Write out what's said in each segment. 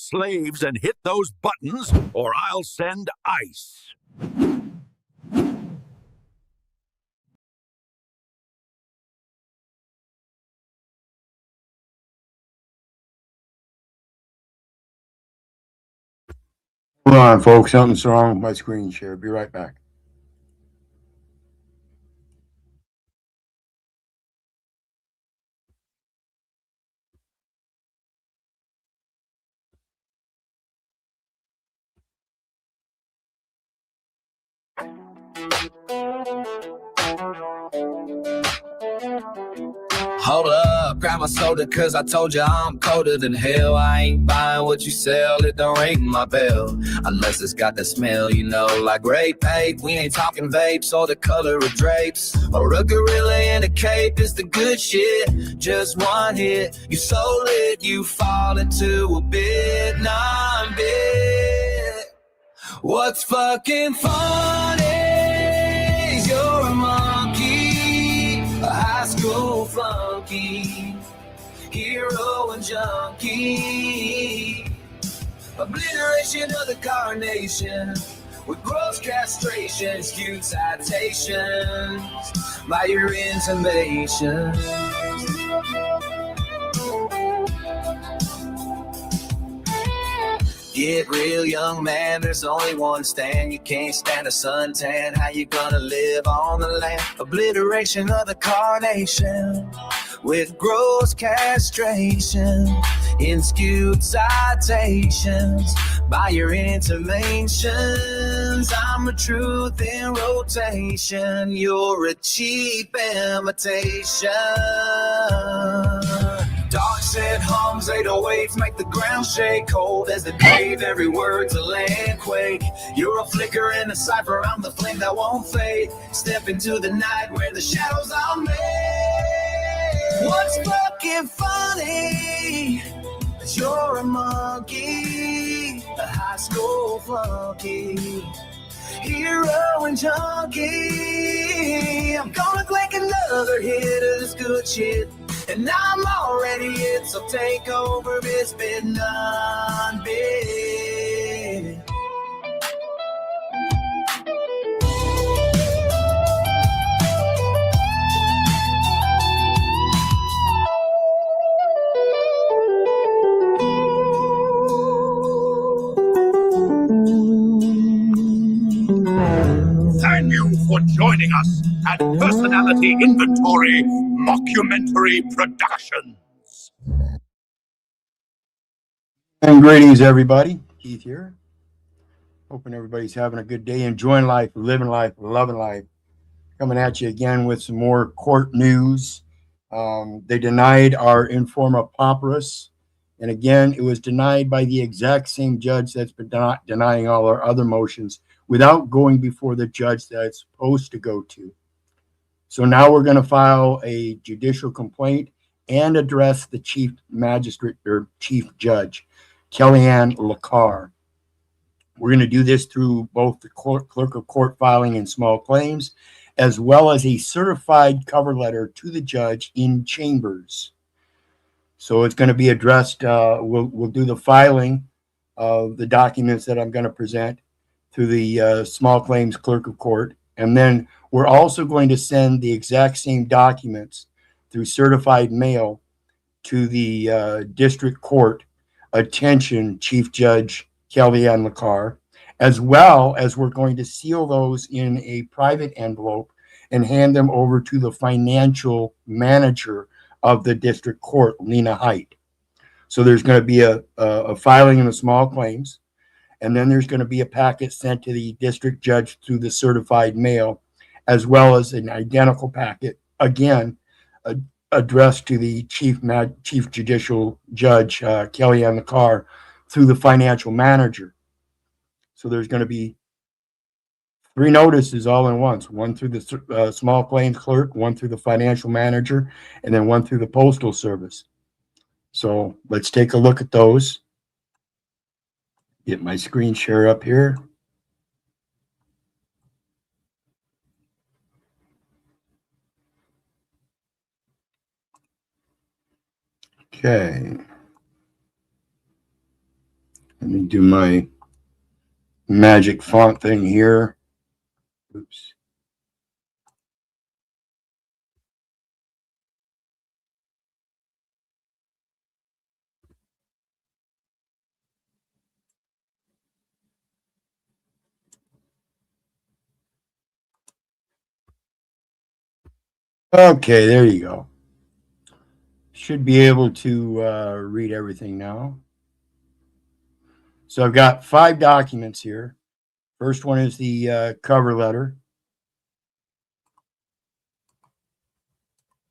slaves and hit those buttons, or I'll send ice. Hold on, folks. Something's wrong with my screen share. Be right back. Hold up, grab my soda, cause I told you I'm colder than hell. I ain't buying what you sell, it don't ring my bell. Unless it's got the smell, you know, like grape vape. We ain't talking vapes or the color of drapes, or a gorilla in a cape is the good shit. Just one hit, you so lit, you fall into a bit, non-bit. What's fucking funny is you're a monkey, a high school flunky, hero and junkie, obliteration of the carnation, with gross castration, skewed citations by your intimations. Get real, young man, there's only one stand. You can't stand a suntan, how you gonna live on the land? Obliteration of the carnation, with gross castration, in skewed citations by your intimations. I'm a truth in rotation, you're a cheap imitation. Dark said hums, 808s make the ground shake. Cold as the grave, every word's a land quake. You're a flicker in a cipher, I'm the flame that won't fade. Step into the night where the shadows are made. What's fucking funny is you're a monkey, a high school flunky, hero and junkie. I'm gonna click another hit of this good shit, and I'm already it, so take over, it's been non-big. Thank you for joining us at Personality Inventory Mockumentary Productions. And greetings, everybody. Keith here. Hoping everybody's having a good day, enjoying life, living life, loving life. Coming at you again with some more court news. They denied our Forma Pauperis. And again, it was denied by the exact same judge that's been denying all our other motions without going before the judge that it's supposed to go to. So now we're going to file a judicial complaint and address the chief magistrate or chief judge, C.O.W.A.R.D.S. We're going to do this through both the clerk of court filing and small claims, as well as a certified cover letter to the judge in chambers. So it's going to be addressed. We'll do the filing of the documents that I'm going to present through the small claims clerk of court. And then we're also going to send the exact same documents through certified mail to the district court. Attention, Chief Judge C.O.W.A.R.D.S, as well as we're going to seal those in a private envelope and hand them over to the financial manager of the district court, Lena Height. So there's going to be a filing in the small claims, and then there's going to be a packet sent to the district judge through the certified mail, as well as an identical packet, again, addressed to the chief judicial judge, C.O.W.A.R.D.S, through the financial manager. So there's going to be 3 notices all in once, one through the small claims clerk, one through the financial manager, and then one through the postal service. So let's take a look at those. Get my screen share up here. Okay. Let me do my magic font thing here. Oops. Okay, there you go. Should be able to read everything now. So I've got 5 documents here. First one is the cover letter.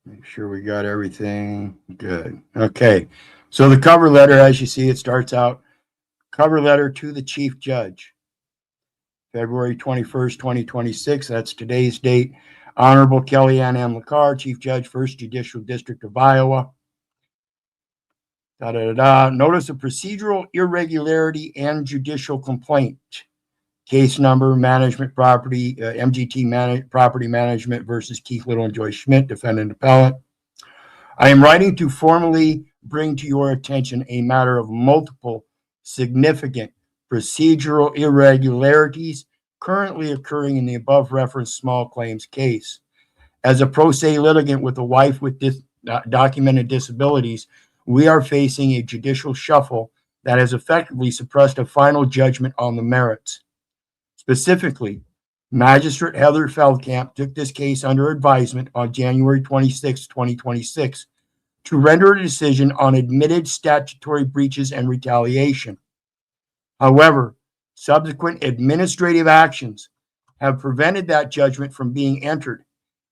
Make sure we got everything good. Okay, so the cover letter, as you see, it starts out, cover letter to the Chief Judge. February 21st, 2026, that's today's date. Honorable Kellyanne M. LaCar, Chief Judge, 1st Judicial District of Iowa. Notice of procedural irregularity and judicial complaint. Case number, management property, MGT property management versus Keith Little and Joyce Schmidt, defendant appellant. I am writing to formally bring to your attention a matter of multiple significant procedural irregularities currently occurring in the above referenced small claims case. As a pro se litigant with a wife with documented disabilities, we are facing a judicial shuffle that has effectively suppressed a final judgment on the merits. Specifically, Magistrate Heather Feldkamp took this case under advisement on January 26, 2026, to render a decision on admitted statutory breaches and retaliation. However, subsequent administrative actions have prevented that judgment from being entered,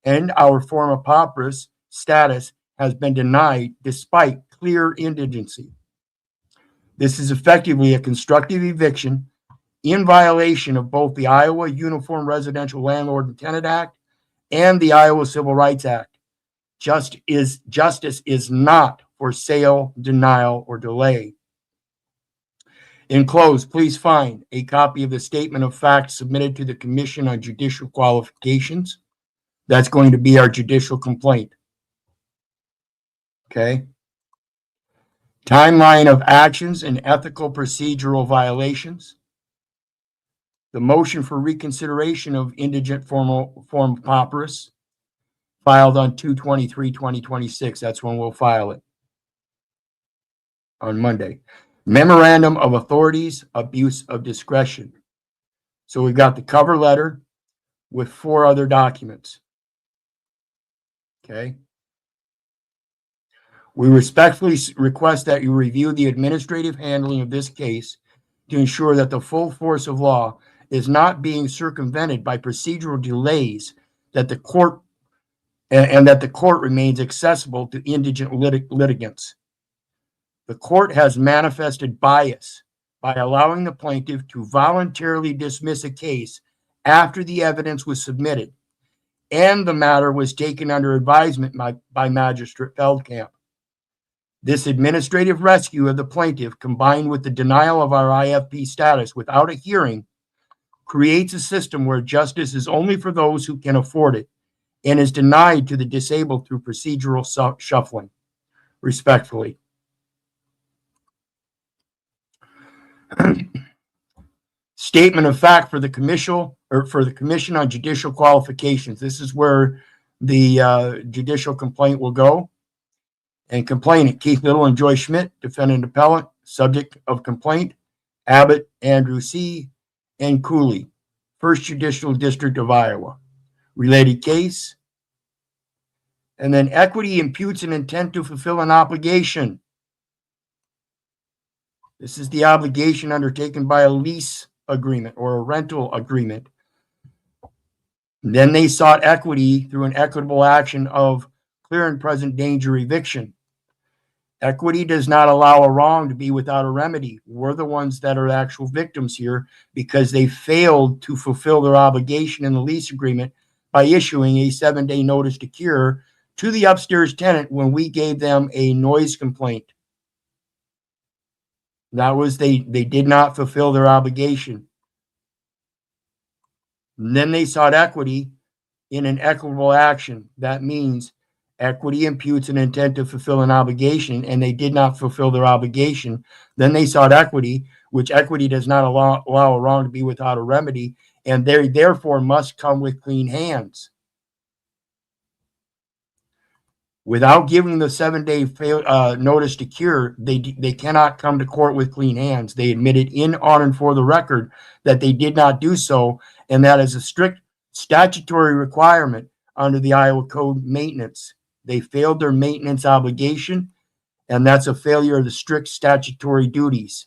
and our Forma Pauperis status has been denied despite clear indigency. This is effectively a constructive eviction in violation of both the Iowa Uniform Residential Landlord and Tenant Act and the Iowa Civil Rights Act. Justice is not for sale, denial, or delay. In close, please find a copy of the statement of facts submitted to the Commission on Judicial Qualifications. That's going to be our judicial complaint. Okay. Timeline of actions and ethical procedural violations. The motion for reconsideration of indigent form Pauperis filed on 2/23/2026. That's when we'll file it. On Monday. Memorandum of Authorities, Abuse of Discretion. So we've got the cover letter with 4 other documents. Okay. We respectfully request that you review the administrative handling of this case to ensure that the full force of law is not being circumvented by procedural delays, that the court and that the court remains accessible to indigent litigants. The court has manifested bias by allowing the plaintiff to voluntarily dismiss a case after the evidence was submitted and the matter was taken under advisement by Magistrate Feldkamp. This administrative rescue of the plaintiff, combined with the denial of our IFP status without a hearing, creates a system where justice is only for those who can afford it and is denied to the disabled through procedural shuffling. Respectfully. Statement of fact for the Commission on Judicial Qualifications. This is where the judicial complaint will go. And complainant, Keith Little and Joyce Schmidt, defendant appellant, subject of complaint, Abbott, Andrew C., and Cooley, 1st Judicial District of Iowa. Related case. And then equity imputes an intent to fulfill an obligation. This is the obligation undertaken by a lease agreement or a rental agreement. And then they sought equity through an equitable action of clear and present danger eviction. Equity does not allow a wrong to be without a remedy. We're the ones that are actual victims here because they failed to fulfill their obligation in the lease agreement by issuing a 7-day notice to cure to the upstairs tenant when we gave them a noise complaint. That was they did not fulfill their obligation. And then they sought equity in an equitable action. That means equity imputes an intent to fulfill an obligation, and they did not fulfill their obligation. Then they sought equity, which equity does not allow a wrong to be without a remedy, and they therefore must come with clean hands. Without giving the 7-day notice to cure, they cannot come to court with clean hands. They admitted in, on, and for the record that they did not do so, and that is a strict statutory requirement under the Iowa Code maintenance. They failed their maintenance obligation, and that's a failure of the strict statutory duties.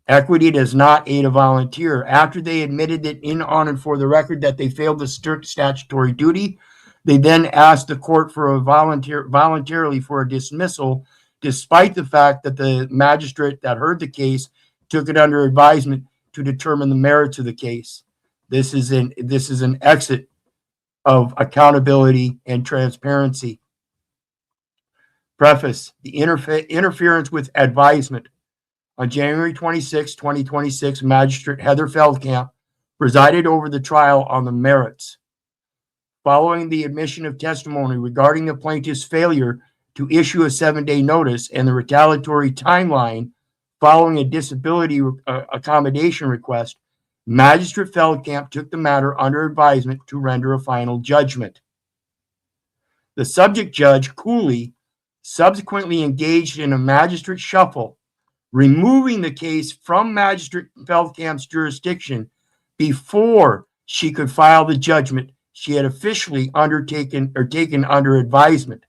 Equity does not aid a volunteer. After they admitted that in, on, and for the record that they failed the strict statutory duty, they then asked the court for a voluntarily for a dismissal, despite the fact that the magistrate that heard the case took it under advisement to determine the merits of the case. This is an exit of accountability and transparency. Preface: the interference with advisement. On January 26, 2026, Magistrate Heather Feldkamp presided over the trial on the merits. Following the admission of testimony regarding the plaintiff's failure to issue a 7-day notice and the retaliatory timeline following a disability accommodation request, Magistrate Feldkamp took the matter under advisement to render a final judgment. The subject judge, Cooley, subsequently engaged in a magistrate shuffle, removing the case from Magistrate Feldkamp's jurisdiction before she could file the judgment she had officially taken under advisement.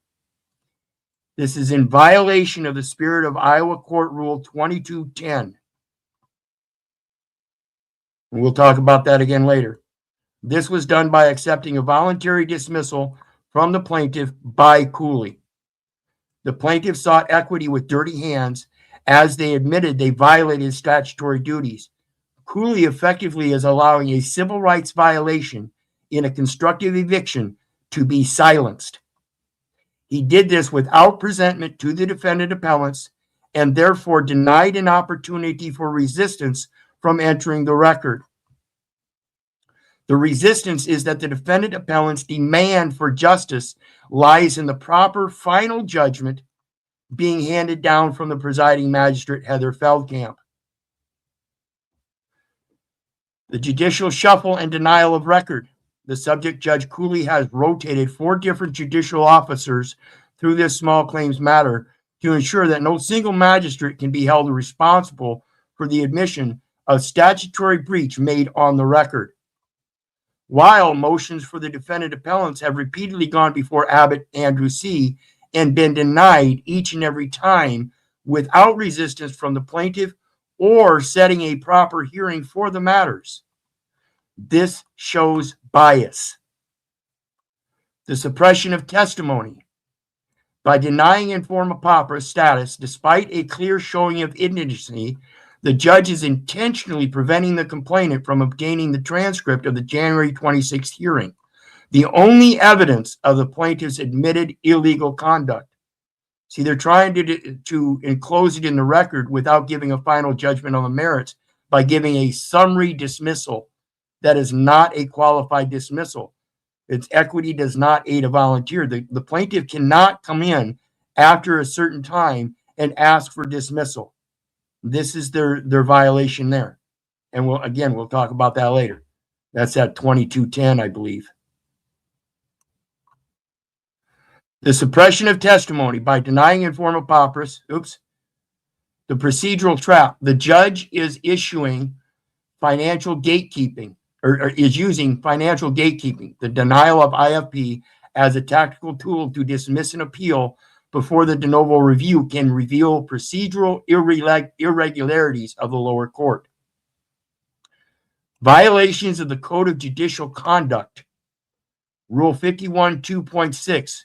This is in violation of the spirit of Iowa Court Rule 2210. And we'll talk about that again later. This was done by accepting a voluntary dismissal from the plaintiff by Cooley. The plaintiff sought equity with dirty hands as they admitted they violated statutory duties. Cooley effectively is allowing a civil rights violation in a constructive eviction to be silenced. He did this without presentment to the defendant appellants and therefore denied an opportunity for resistance from entering the record. The resistance is that the defendant appellant's demand for justice lies in the proper final judgment being handed down from the presiding magistrate, Heather Feldkamp. The judicial shuffle and denial of record. The subject Judge Cooley has rotated 4 different judicial officers through this small claims matter to ensure that no single magistrate can be held responsible for the admission of statutory breach made on the record. While motions for the defendant appellants have repeatedly gone before Abbott Andrew C. and been denied each and every time without resistance from the plaintiff or setting a proper hearing for the matters. This shows bias. The suppression of testimony. By denying in Forma Pauperis status, despite a clear showing of indigency, the judge is intentionally preventing the complainant from obtaining the transcript of the January 26th hearing, the only evidence of the plaintiff's admitted illegal conduct. See, they're trying to enclose it in the record without giving a final judgment on the merits by giving a summary dismissal that is not a qualified dismissal. Its equity does not aid a volunteer. The plaintiff cannot come in after a certain time and ask for dismissal. This is their violation there. And we'll talk about that later. That's at 2210, I believe. The suppression of testimony by denying in Forma Pauperis. The procedural trap. The judge is issuing financial gatekeeping, or is using financial gatekeeping, the denial of IFP, as a tactical tool to dismiss an appeal before the de novo review can reveal procedural irregularities of the lower court. Violations of the Code of Judicial Conduct. Rule 51.2.6,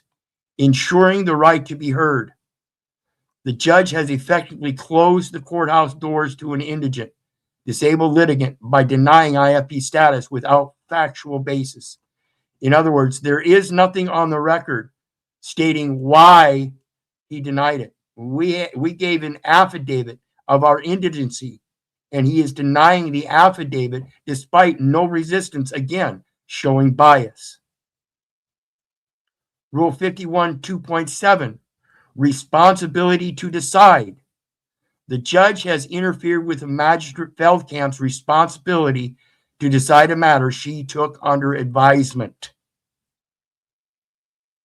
ensuring the right to be heard. The judge has effectively closed the courthouse doors to an indigent, disabled litigant by denying IFP status without factual basis. In other words, there is nothing on the record stating why he denied it. We gave an affidavit of our indigency, and he is denying the affidavit despite no resistance, again, showing bias. Rule 51.2.7, responsibility to decide. The judge has interfered with the magistrate Feldkamp's responsibility to decide a matter she took under advisement.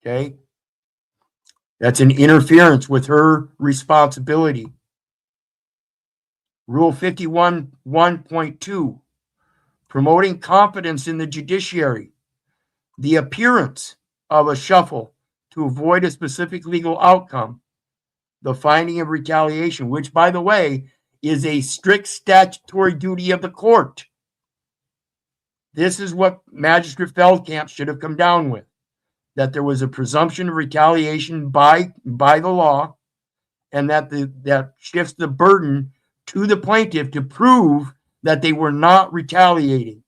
Okay? That's an interference with her responsibility. Rule 51.1.2, promoting confidence in the judiciary. The appearance of a shuffle to avoid a specific legal outcome. The finding of retaliation, which, by the way, is a strict statutory duty of the court. This is what Magistrate Feldkamp should have come down with, that there was a presumption of retaliation by the law, and that shifts the burden to the plaintiff to prove that they were not retaliating.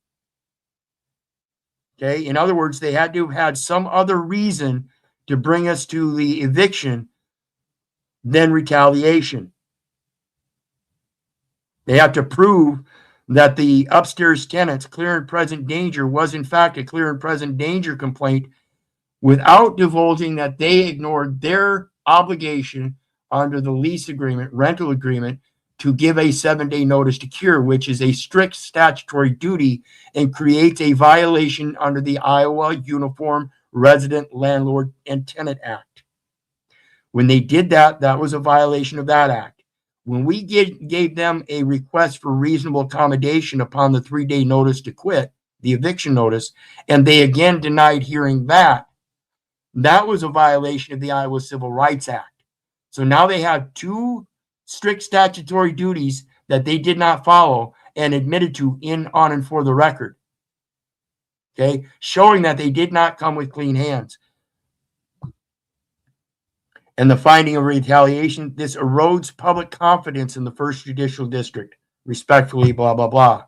Okay, in other words, they had to have had some other reason to bring us to the eviction than retaliation. They have to prove that the upstairs tenant's clear and present danger was in fact a clear and present danger complaint without divulging that they ignored their obligation under the lease agreement, rental agreement, to give a 7-day notice to cure, which is a strict statutory duty and creates a violation under the Iowa Uniform Resident Landlord and Tenant Act. When they did that, that was a violation of that act. When we gave them a request for reasonable accommodation upon the 3-day notice to quit, the eviction notice, and they again denied hearing that, that was a violation of the Iowa Civil Rights Act. So now they have two strict statutory duties that they did not follow and admitted to on and for the record. Okay, showing that they did not come with clean hands. And the finding of retaliation, this erodes public confidence in the First Judicial District. Respectfully, blah, blah, blah.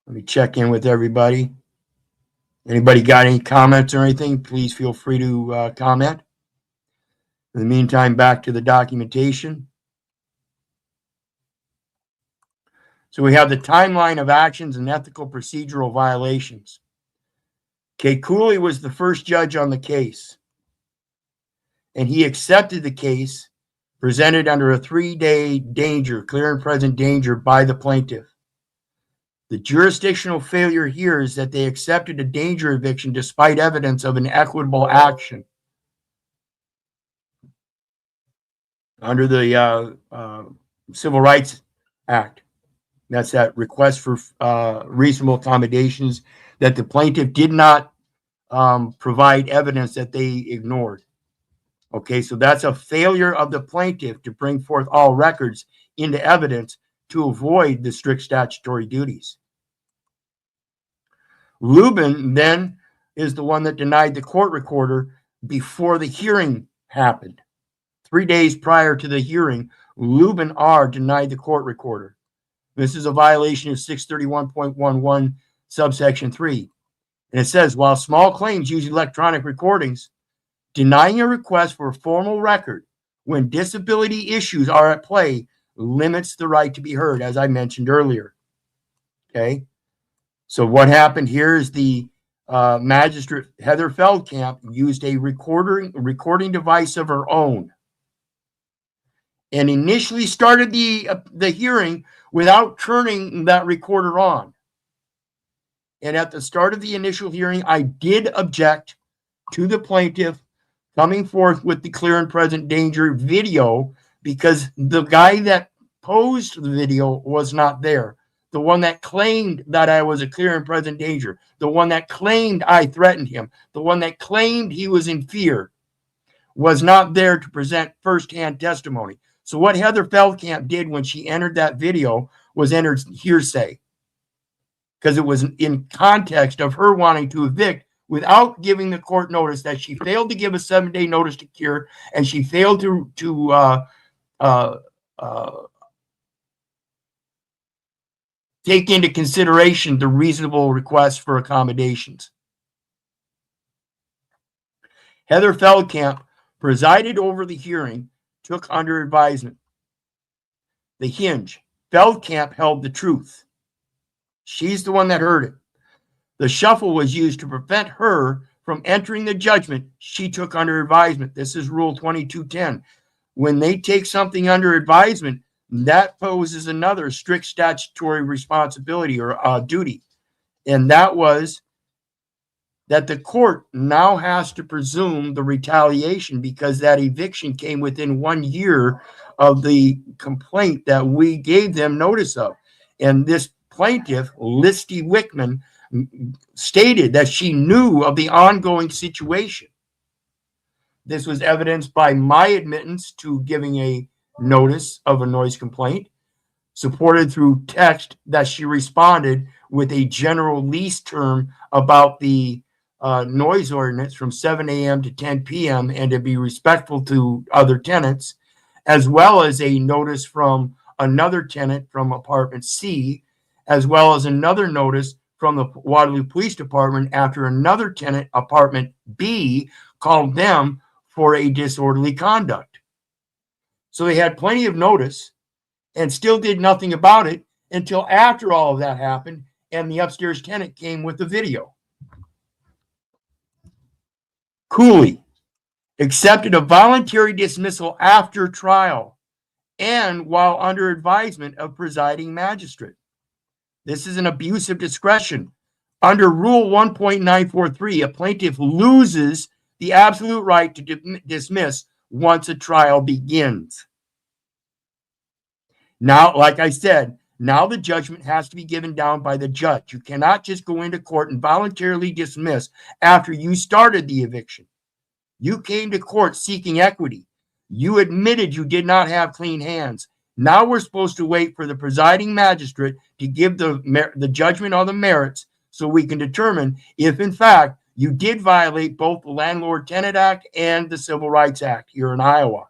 Let me check in with everybody. Anybody got any comments or anything? Please feel free to comment. In the meantime, back to the documentation. So we have the timeline of actions and ethical procedural violations. Okay, Cooley was the first judge on the case, and he accepted the case presented under a 3-day danger, clear and present danger by the plaintiff. The jurisdictional failure here is that they accepted a danger eviction despite evidence of an equitable action. Under the Civil Rights Act. That's that request for reasonable accommodations that the plaintiff did not provide evidence that they ignored. Okay, so that's a failure of the plaintiff to bring forth all records into evidence to avoid the strict statutory duties. Lubin then is the one that denied the court recorder before the hearing happened. 3 days prior to the hearing, Lubin R. denied the court recorder. This is a violation of 631.11 subsection 3. And it says, while small claims use electronic recordings, denying a request for a formal record when disability issues are at play limits the right to be heard, as I mentioned earlier. Okay. So what happened here is the magistrate, Heather Feldkamp, used a recording device of her own and initially started the hearing without turning that recorder on. And at the start of the initial hearing, I did object to the plaintiff coming forth with the clear and present danger video because the guy that posed the video was not there. The one that claimed that I was a clear and present danger, the one that claimed I threatened him, the one that claimed he was in fear was not there to present firsthand testimony. So what Heather Feldkamp did when she entered that video was entered hearsay because it was in context of her wanting to evict without giving the court notice that she failed to give a 7-day notice to cure and she failed to take into consideration the reasonable request for accommodations. Heather Feldkamp presided over the hearing, took under advisement. The hinge. Feldkamp held the truth. She's the one that heard it. The shuffle was used to prevent her from entering the judgment she took under advisement. This is Rule 2210. when they take something under advisement, that poses another strict statutory responsibility or duty. And that was that the court now has to presume the retaliation because that eviction came within 1 year of the complaint that we gave them notice of. And this plaintiff, Lippy Wickman, stated that she knew of the ongoing situation. This was evidenced by my admittance to giving a notice of a noise complaint, supported through text that she responded with a general lease term about the noise ordinance from 7 a.m. to 10 p.m. and to be respectful to other tenants, as well as a notice from another tenant from apartment C, as well as another notice from the Waterloo Police Department after another tenant, apartment B, called them for a disorderly conduct. So they had plenty of notice and still did nothing about it until after all of that happened and the upstairs tenant came with the video. Cooley accepted a voluntary dismissal after trial and while under advisement of presiding magistrate. This is an abuse of discretion. Under Rule 1.943, a plaintiff loses the absolute right to dismiss once a trial begins. Now, like I said, now the judgment has to be given down by the judge. You cannot just go into court and voluntarily dismiss after you started the eviction. You came to court seeking equity. You admitted you did not have clean hands. Now we're supposed to wait for the presiding magistrate to give the judgment on the merits so we can determine if, in fact, you did violate both the Landlord-Tenant Act and the Civil Rights Act here in Iowa.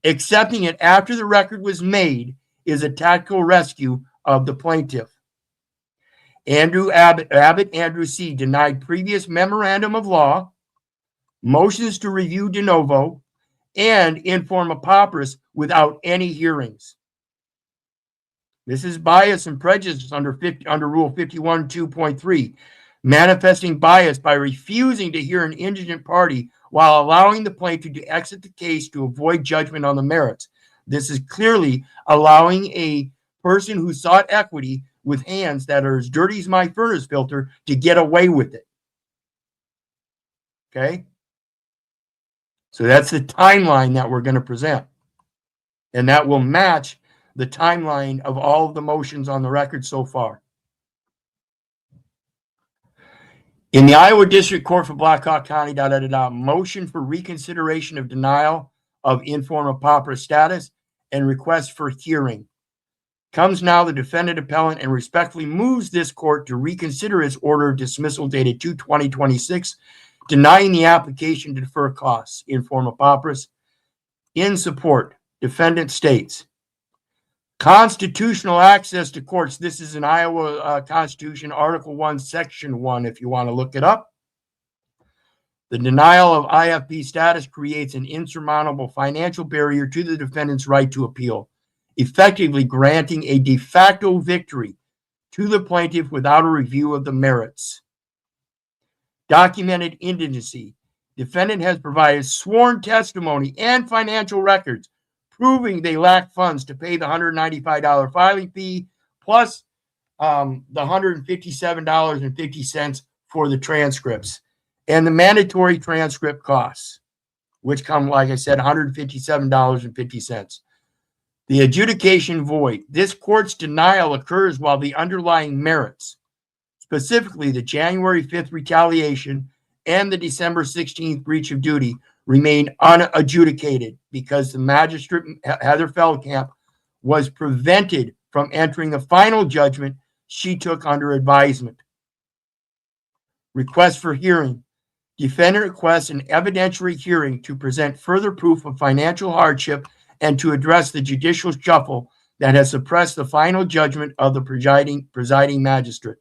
Accepting it after the record was made is a tactical rescue of the plaintiff. Abbott Andrew C. denied previous memorandum of law, motions to review de novo, and in forma pauperis without any hearings. This is bias and prejudice under Rule 51.2.3, manifesting bias by refusing to hear an indigent party while allowing the plaintiff to exit the case to avoid judgment on the merits. This is clearly allowing a person who sought equity with hands that are as dirty as my furnace filter to get away with it. Okay? So that's the timeline that we're going to present. And that will match the timeline of all of the motions on the record so far. In the Iowa District Court for Blackhawk County, motion for reconsideration of denial of in forma pauperis status and request for hearing. Comes now the defendant appellant and respectfully moves this court to reconsider its order of dismissal dated 2/2026, denying the application to defer costs in forma pauperis. In support, defendant states, constitutional access to courts. This is an Iowa Constitution, Article 1, Section 1, if you want to look it up. The denial of IFP status creates an insurmountable financial barrier to the defendant's right to appeal, effectively granting a de facto victory to the plaintiff without a review of the merits. Documented indigency. Defendant has provided sworn testimony and financial records proving they lack funds to pay the $195 filing fee plus the $157.50 for the transcripts and the mandatory transcript costs, which come, like I said, $157.50. The adjudication void. This court's denial occurs while the underlying merits, specifically the January 5th retaliation and the December 16th breach of duty, remain unadjudicated because the magistrate, Heather Feldkamp, was prevented from entering the final judgment she took under advisement. Request for hearing. Defendant requests an evidentiary hearing to present further proof of financial hardship and to address the judicial shuffle that has suppressed the final judgment of the presiding magistrate.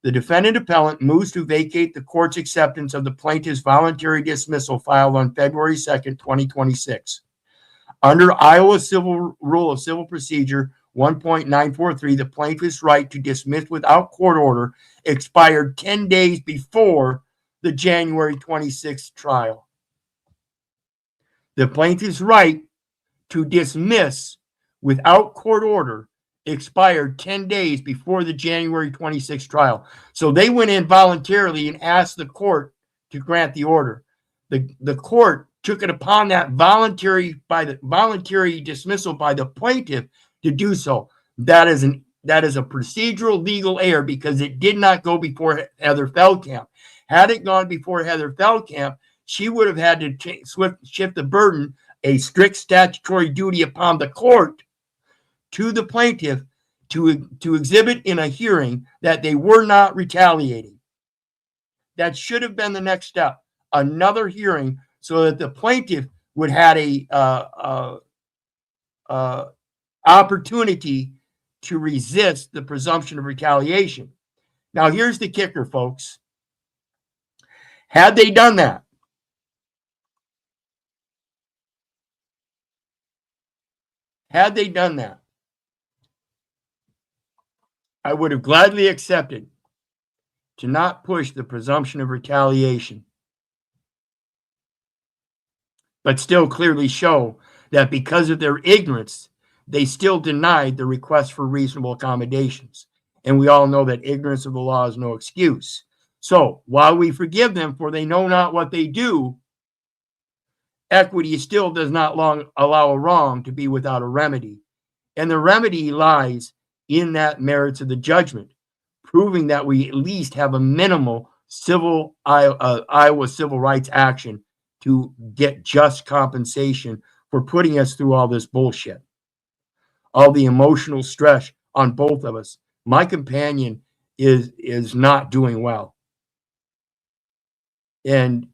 The defendant appellant moves to vacate the court's acceptance of the plaintiff's voluntary dismissal filed on February 2nd, 2026. Under Iowa Civil Rule of Civil Procedure 1.943, the plaintiff's right to dismiss without court order expired 10 days before the January 26th trial. The plaintiff's right to dismiss without court order expired 10 days before the January 26th trial. So they went in voluntarily and asked the court to grant the order. The court took it upon that voluntary dismissal by the plaintiff to do so. That is a procedural legal error because it did not go before Heather Feldkamp. Had it gone before Heather Feldkamp, she would have had to shift the burden, a strict statutory duty upon the court to the plaintiff to exhibit in a hearing that they were not retaliating. That should have been the next step, another hearing, so that the plaintiff would have a opportunity to resist the presumption of retaliation. Now, here's the kicker, folks. Had they done that, I would have gladly accepted to not push the presumption of retaliation, but still clearly show that because of their ignorance, they still denied the request for reasonable accommodations. And we all know that ignorance of the law is no excuse. So while we forgive them for they know not what they do, equity still does not allow a wrong to be without a remedy. And the remedy lies in that merits of the judgment, proving that we at least have a minimal Iowa civil rights action to get just compensation for putting us through all this bullshit, all the emotional stress on both of us. My companion is not doing well. And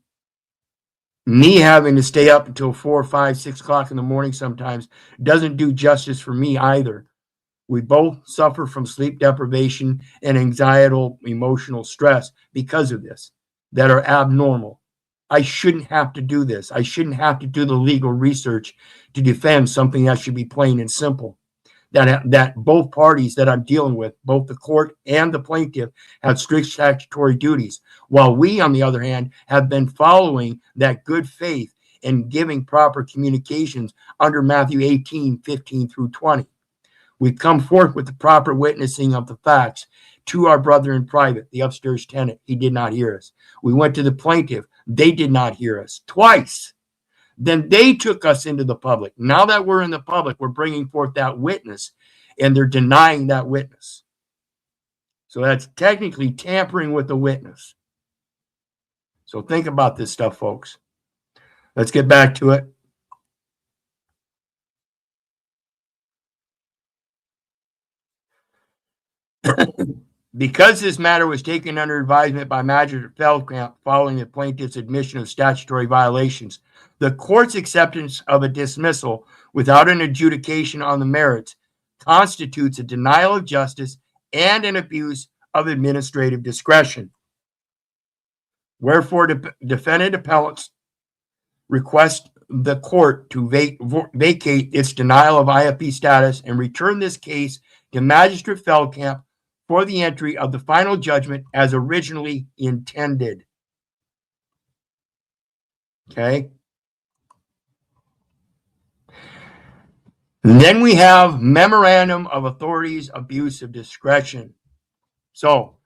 me having to stay up until 4, 5, 6 o'clock in the morning sometimes doesn't do justice for me either. We both suffer from sleep deprivation and anxiety, emotional stress because of this that are abnormal. I shouldn't have to do this. I shouldn't have to do the legal research to defend something that should be plain and simple. That both parties that I'm dealing with, both the court and the plaintiff, have strict statutory duties, while we, on the other hand, have been following that good faith and giving proper communications under Matthew 18:15 through 20. We've come forth with the proper witnessing of the facts to our brother in private, the upstairs tenant. He did not hear us. We went to the plaintiff. They did not hear us twice. Then they took us into the public. Now that we're in the public, we're bringing forth that witness, and they're denying that witness. So that's technically tampering with the witness. So think about this stuff, folks. Let's get back to it. Because this matter was taken under advisement by Magistrate Feldkamp following the plaintiff's admission of statutory violations, the court's acceptance of a dismissal without an adjudication on the merits constitutes a denial of justice and an abuse of administrative discretion. Wherefore, defendant appellants request the court to vacate its denial of IFP status and return this case to Magistrate Feldkamp for the entry of the final judgment as originally intended. Okay. And then we have Memorandum of Authorities Abuse of Discretion. So,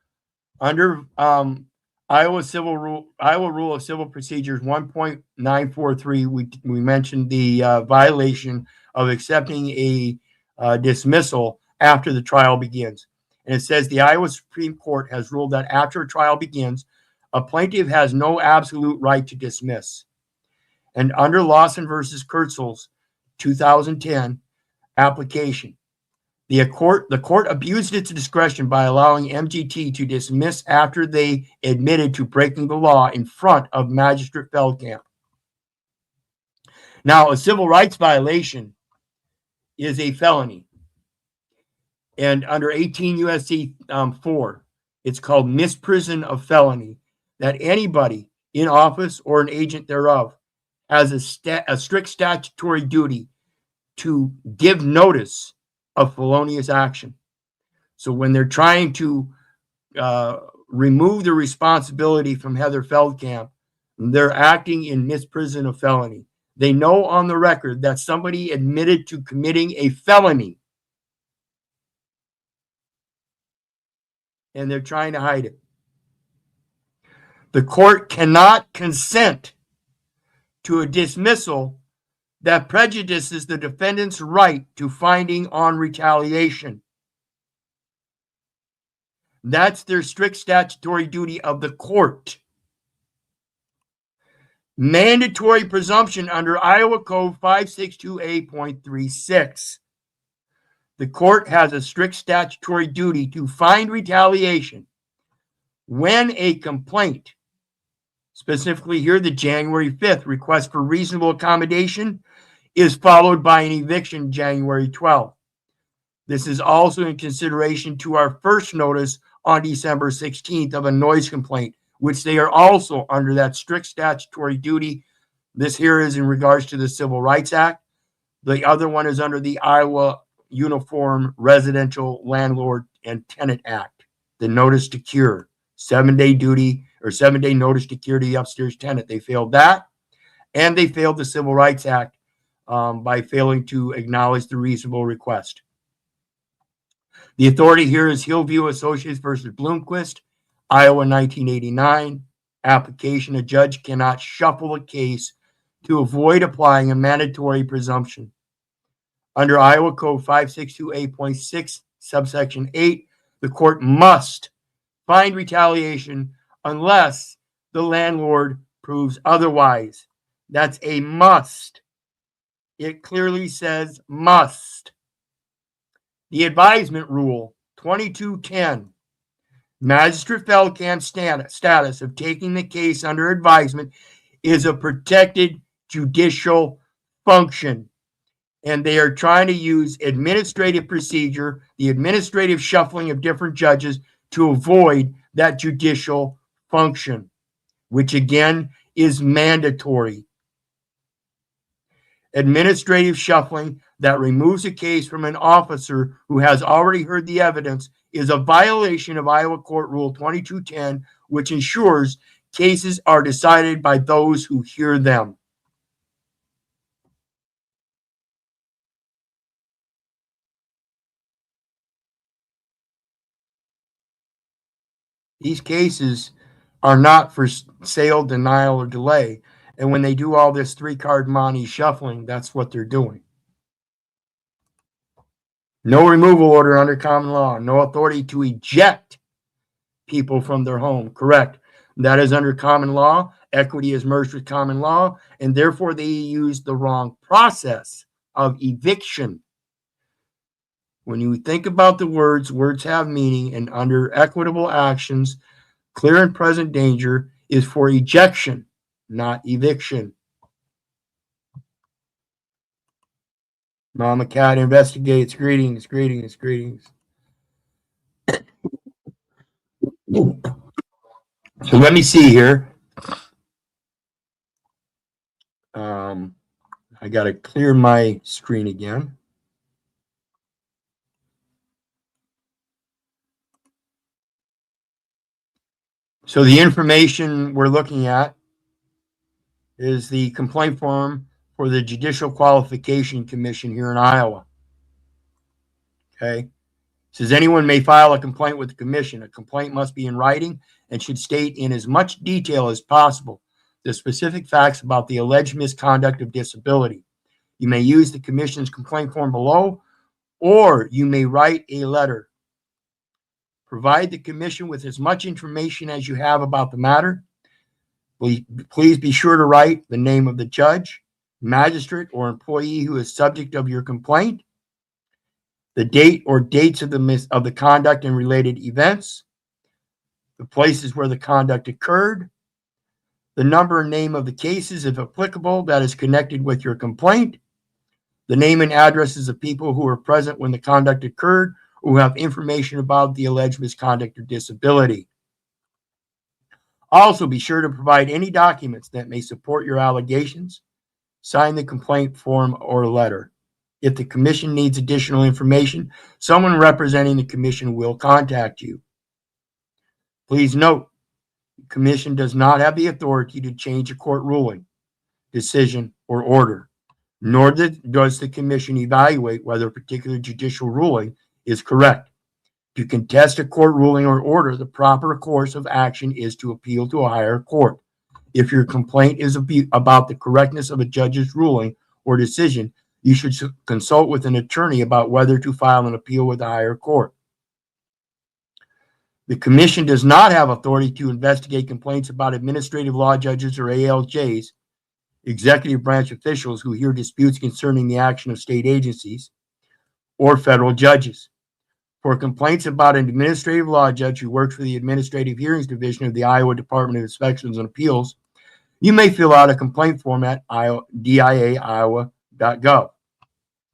under Iowa Rule of Civil Procedures 1.943, we mentioned the violation of accepting a dismissal after the trial begins. And it says the Iowa Supreme Court has ruled that after a trial begins, a plaintiff has no absolute right to dismiss. And under Lawson versus Kurtzel's 2010 application, the court abused its discretion by allowing MGT to dismiss after they admitted to breaking the law in front of Magistrate Feldkamp. Now, a civil rights violation is a felony. And under 18 U.S.C. 4, it's called misprision of felony, that anybody in office or an agent thereof has a strict statutory duty to give notice of felonious action. So when they're trying to remove the responsibility from Heather Feldkamp, they're acting in misprision of felony. They know on the record that somebody admitted to committing a felony, and they're trying to hide it. The court cannot consent to a dismissal that prejudices the defendant's right to finding on retaliation. That's their strict statutory duty of the court. Mandatory presumption under Iowa Code 562A.36. The court has a strict statutory duty to find retaliation when a complaint, specifically here the January 5th request for reasonable accommodation, is followed by an eviction January 12th. This is also in consideration to our first notice on December 16th of a noise complaint, which they are also under that strict statutory duty. This here is in regards to the Civil Rights Act. The other one is under the Iowa Uniform Residential Landlord and Tenant Act, the notice to cure, 7-day duty or 7-day notice to cure the upstairs tenant. They failed that, and they failed the Civil Rights Act by failing to acknowledge the reasonable request. The authority here is Hillview Associates versus Bloomquist, Iowa 1989. Application: a judge cannot shuffle a case to avoid applying a mandatory presumption. Under Iowa Code 562A.6, subsection 8, the court must find retaliation unless the landlord proves otherwise. That's a must. It clearly says must. The advisement rule, 2210, magistrate Feldkamp's status of taking the case under advisement is a protected judicial function. And they are trying to use administrative procedure, the administrative shuffling of different judges, to avoid that judicial function, which again is mandatory. Administrative shuffling that removes a case from an officer who has already heard the evidence is a violation of Iowa Court Rule 2210, which ensures cases are decided by those who hear them. These cases are not for sale, denial, or delay. And when they do all this 3-card monte shuffling, that's what they're doing. No removal order under common law. No authority to eject people from their home. Correct. That is under common law. Equity is merged with common law, and therefore they use the wrong process of eviction. When you think about the words, words have meaning, and under equitable actions, clear and present danger is for ejection, not eviction. Mama Cat investigates. Greetings, greetings, greetings. So let me see here. I got to clear my screen again. So the information we're looking at is the complaint form for the Judicial Qualification Commission here in Iowa. Okay. It says anyone may file a complaint with the commission. A complaint must be in writing and should state in as much detail as possible the specific facts about the alleged misconduct of disability. You may use the commission's complaint form below, or you may write a letter. Provide the commission with as much information as you have about the matter. Please be sure to write the name of the judge, magistrate, or employee who is subject of your complaint, the date or dates of the conduct and related events, the places where the conduct occurred, the number and name of the cases, if applicable, that is connected with your complaint, the name and addresses of people who were present when the conduct occurred, or who have information about the alleged misconduct or disability. Also, be sure to provide any documents that may support your allegations. Sign the complaint form or letter. If the commission needs additional information, someone representing the commission will contact you. Please note, the commission does not have the authority to change a court ruling, decision, or order, nor does the commission evaluate whether a particular judicial ruling is correct. To contest a court ruling or order, the proper course of action is to appeal to a higher court. If your complaint is about the correctness of a judge's ruling or decision, you should consult with an attorney about whether to file an appeal with a higher court. The commission does not have authority to investigate complaints about administrative law judges or ALJs, executive branch officials who hear disputes concerning the action of state agencies, or federal judges. For complaints about an administrative law judge who works for the Administrative Hearings Division of the Iowa Department of Inspections and Appeals, you may fill out a complaint form at dia.iowa.gov.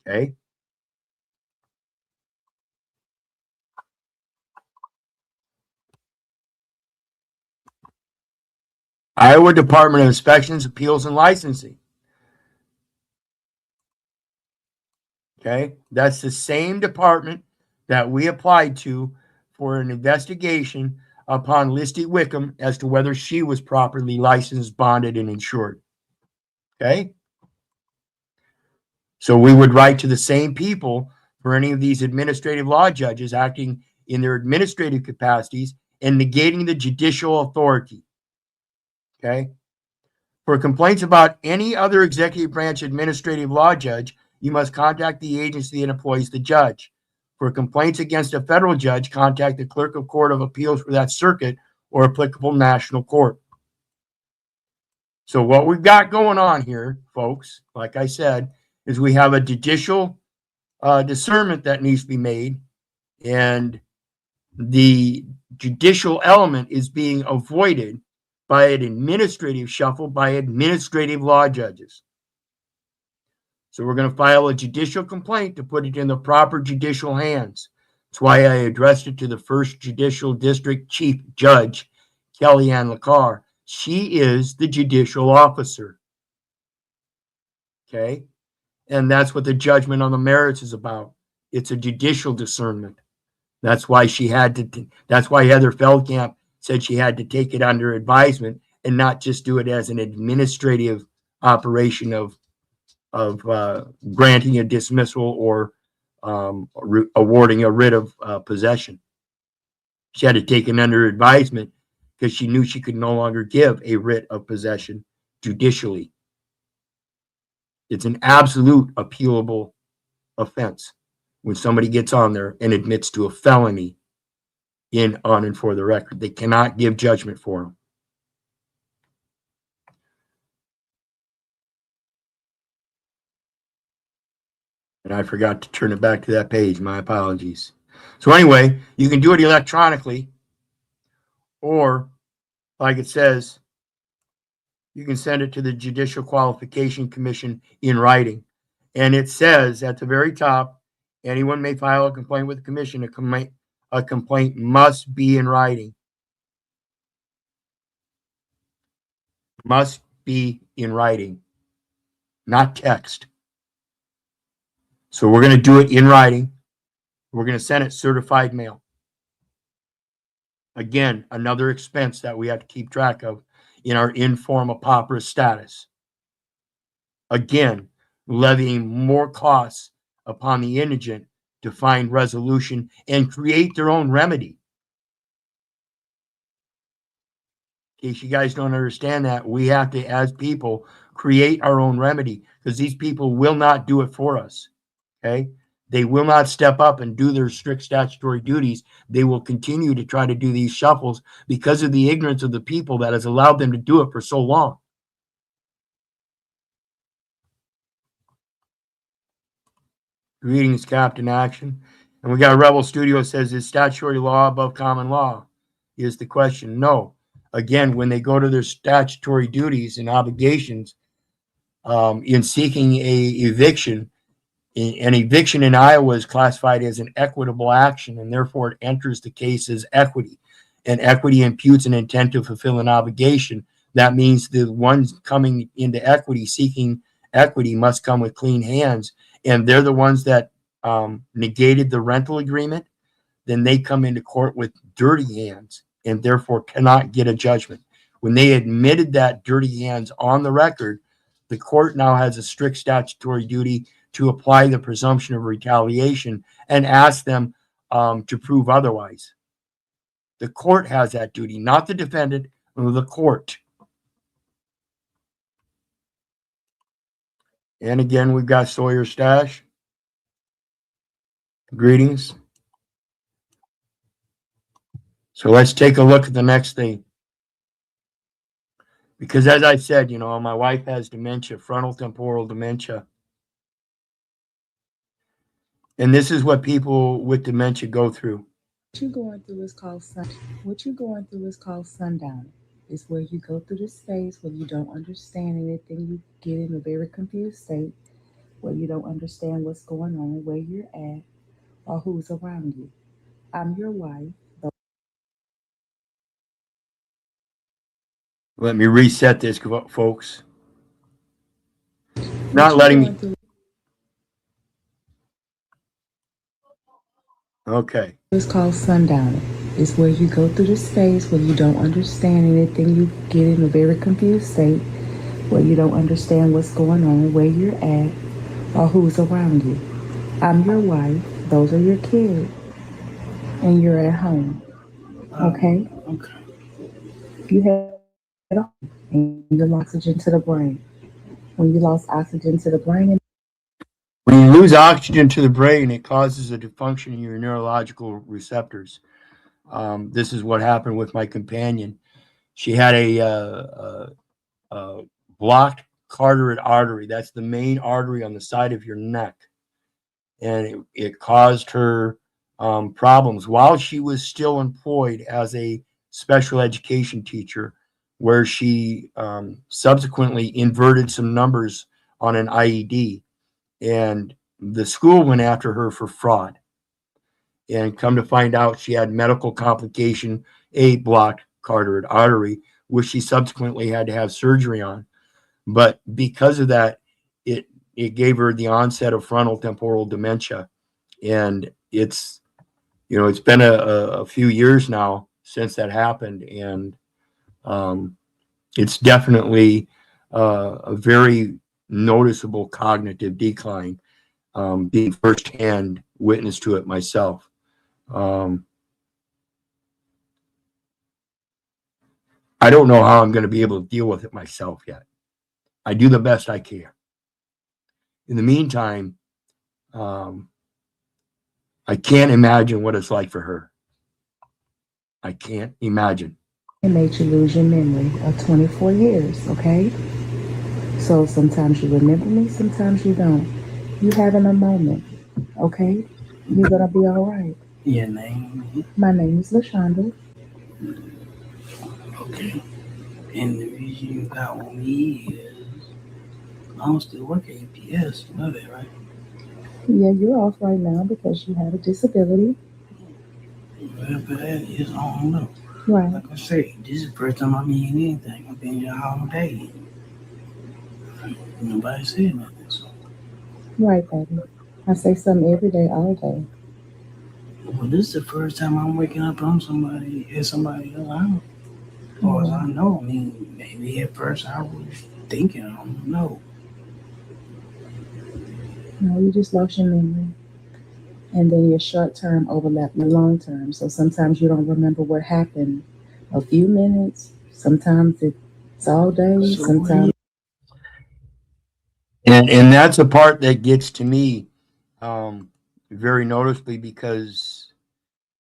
Okay. Iowa Department of Inspections, Appeals, and Licensing. Okay. That's the same department that we applied to for an investigation upon Listy Wickham as to whether she was properly licensed, bonded, and insured. Okay. So we would write to the same people for any of these administrative law judges acting in their administrative capacities and negating the judicial authority. Okay. For complaints about any other executive branch administrative law judge, you must contact the agency that employs the judge. For complaints against a federal judge, contact the clerk of court of appeals for that circuit or applicable national court. So what we've got going on here, folks, like I said, is we have a judicial discernment that needs to be made, and the judicial element is being avoided by an administrative shuffle by administrative law judges. So we're going to file a judicial complaint to put it in the proper judicial hands. That's why I addressed it to the first judicial district chief judge, Kellyanne LaCar. She is the judicial officer. Okay? And that's what the judgment on the merits is about. It's a judicial discernment. That's why she had to. That's why Heather Feldkamp said she had to take it under advisement and not just do it as an administrative operation of granting a dismissal or awarding a writ of possession. She had to take it under advisement because she knew she could no longer give a writ of possession judicially. It's an absolute appealable offense when somebody gets on there and admits to a felony on and for the record. They cannot give judgment for them. And I forgot to turn it back to that page. My apologies. So anyway, you can do it electronically, or like it says, you can send it to the Judicial Qualification Commission in writing. And it says at the very top, anyone may file a complaint with the commission. A complaint must be in writing. Must be in writing, not text. So we're going to do it in writing. We're going to send it certified mail. Again, another expense that we have to keep track of in our Forma Pauperis status. Again, levying more costs upon the indigent to find resolution and create their own remedy. In case you guys don't understand that, we have to, as people, create our own remedy because these people will not do it for us. Okay? They will not step up and do their strict statutory duties. They will continue to try to do these shuffles because of the ignorance of the people that has allowed them to do it for so long. Greetings, Captain Action. And we got Rebel Studio says, is statutory law above common law? Is the question. No. Again, when they go to their statutory duties and obligations in seeking a eviction, an eviction in Iowa is classified as an equitable action, and therefore it enters the case as equity. And equity imputes an intent to fulfill an obligation. That means the ones coming into equity, seeking equity, must come with clean hands. And they're the ones that negated the rental agreement. Then they come into court with dirty hands and therefore cannot get a judgment. When they admitted that dirty hands on the record, the court now has a strict statutory duty to apply the presumption of retaliation and ask them to prove otherwise. The court has that duty, not the defendant, or the court. And again, we've got Sawyer Stash. Greetings. So let's take a look at the next thing. Because as I said, my wife has dementia, frontal temporal dementia. And this is what people with dementia go through. What you're going through is called sundown. It's where you go through this phase where you don't understand anything. You get in a very confused state where you don't understand what's going on, where you're at, or who's around you. I'm your wife. Let me reset this, folks. Not letting me. Okay. It's called sundown. It's where you go through this phase where you don't understand anything. You get in a very confused state where you don't understand what's going on, where you're at, or who's around you. I'm your wife. Those are your kids. And you're at home. Okay? Okay. You had and you lost oxygen to the brain. When you lost oxygen to the brain, when you lose oxygen to the brain, it causes a dysfunction in your neurological receptors. This is what happened with my companion. She had a blocked carotid artery. That's the main artery on the side of your neck. And it caused her problems while she was still employed as a special education teacher, where she subsequently inverted some numbers on an IED. And the school went after her for fraud. And come to find out, she had medical complication, a blocked carotid artery, which she subsequently had to have surgery on. But because of that, it gave her the onset of frontal temporal dementia. And it's been a few years now since that happened. And it's definitely a very noticeable cognitive decline, being firsthand witness to it myself. I don't know how I'm going to be able to deal with it myself yet. I do the best I can. In the meantime, I can't imagine what it's like for her. I can't imagine. it made you lose your memory of 24 years, okay? So sometimes you remember me, sometimes you don't. You having a moment, okay? You're going to be all right. Your name? My name is LaShonda. Okay. And the reason you got with me is I don't still work at P.I.G.S.C.U.N.T.S. You know that, right? Yeah, you're off right now because you have a disability. Well, but that is, I don't know. Right. Like I say, this is the first time I mean anything. I've been here all day. Nobody said nothing, so. Right, baby. I say something every day, all day. Well, this is the first time I'm waking up on somebody else out. Or as I know, I mean, maybe at first I was thinking, I don't know. No, you just lost your memory. And then your short term overlap your long term. So sometimes you don't remember what happened a few minutes. Sometimes it's all day. So Sometimes. And that's a part that gets to me very noticeably, because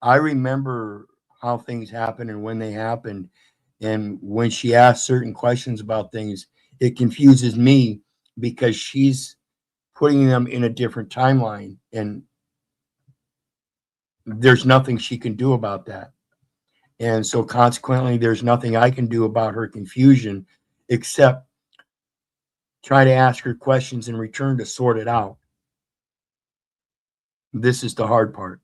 I remember how things happened and when they happened. And when she asks certain questions about things, it confuses me because she's putting them in a different timeline. And there's nothing she can do about that. And so consequently, there's nothing I can do about her confusion except try to ask her questions in return to sort it out. This is the hard part.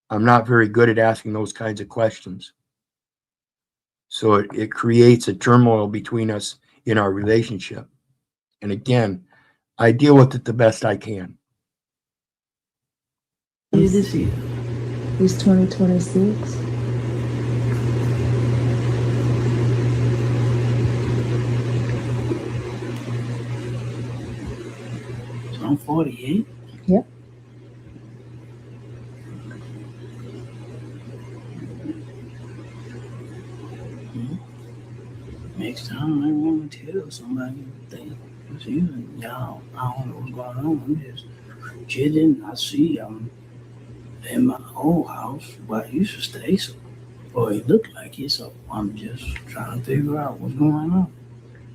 I'm not very good at asking those kinds of questions. So it creates a turmoil between us in our relationship. And again, I deal with it the best I can. this year? It's 2026. 1948? Yep. Next time I want to tell somebody that it's you and y'all, I don't know what's going on. I'm just chilling. I see I'm in my old house where I used to stay, so or it looked like it, so I'm just trying to figure out what's going on.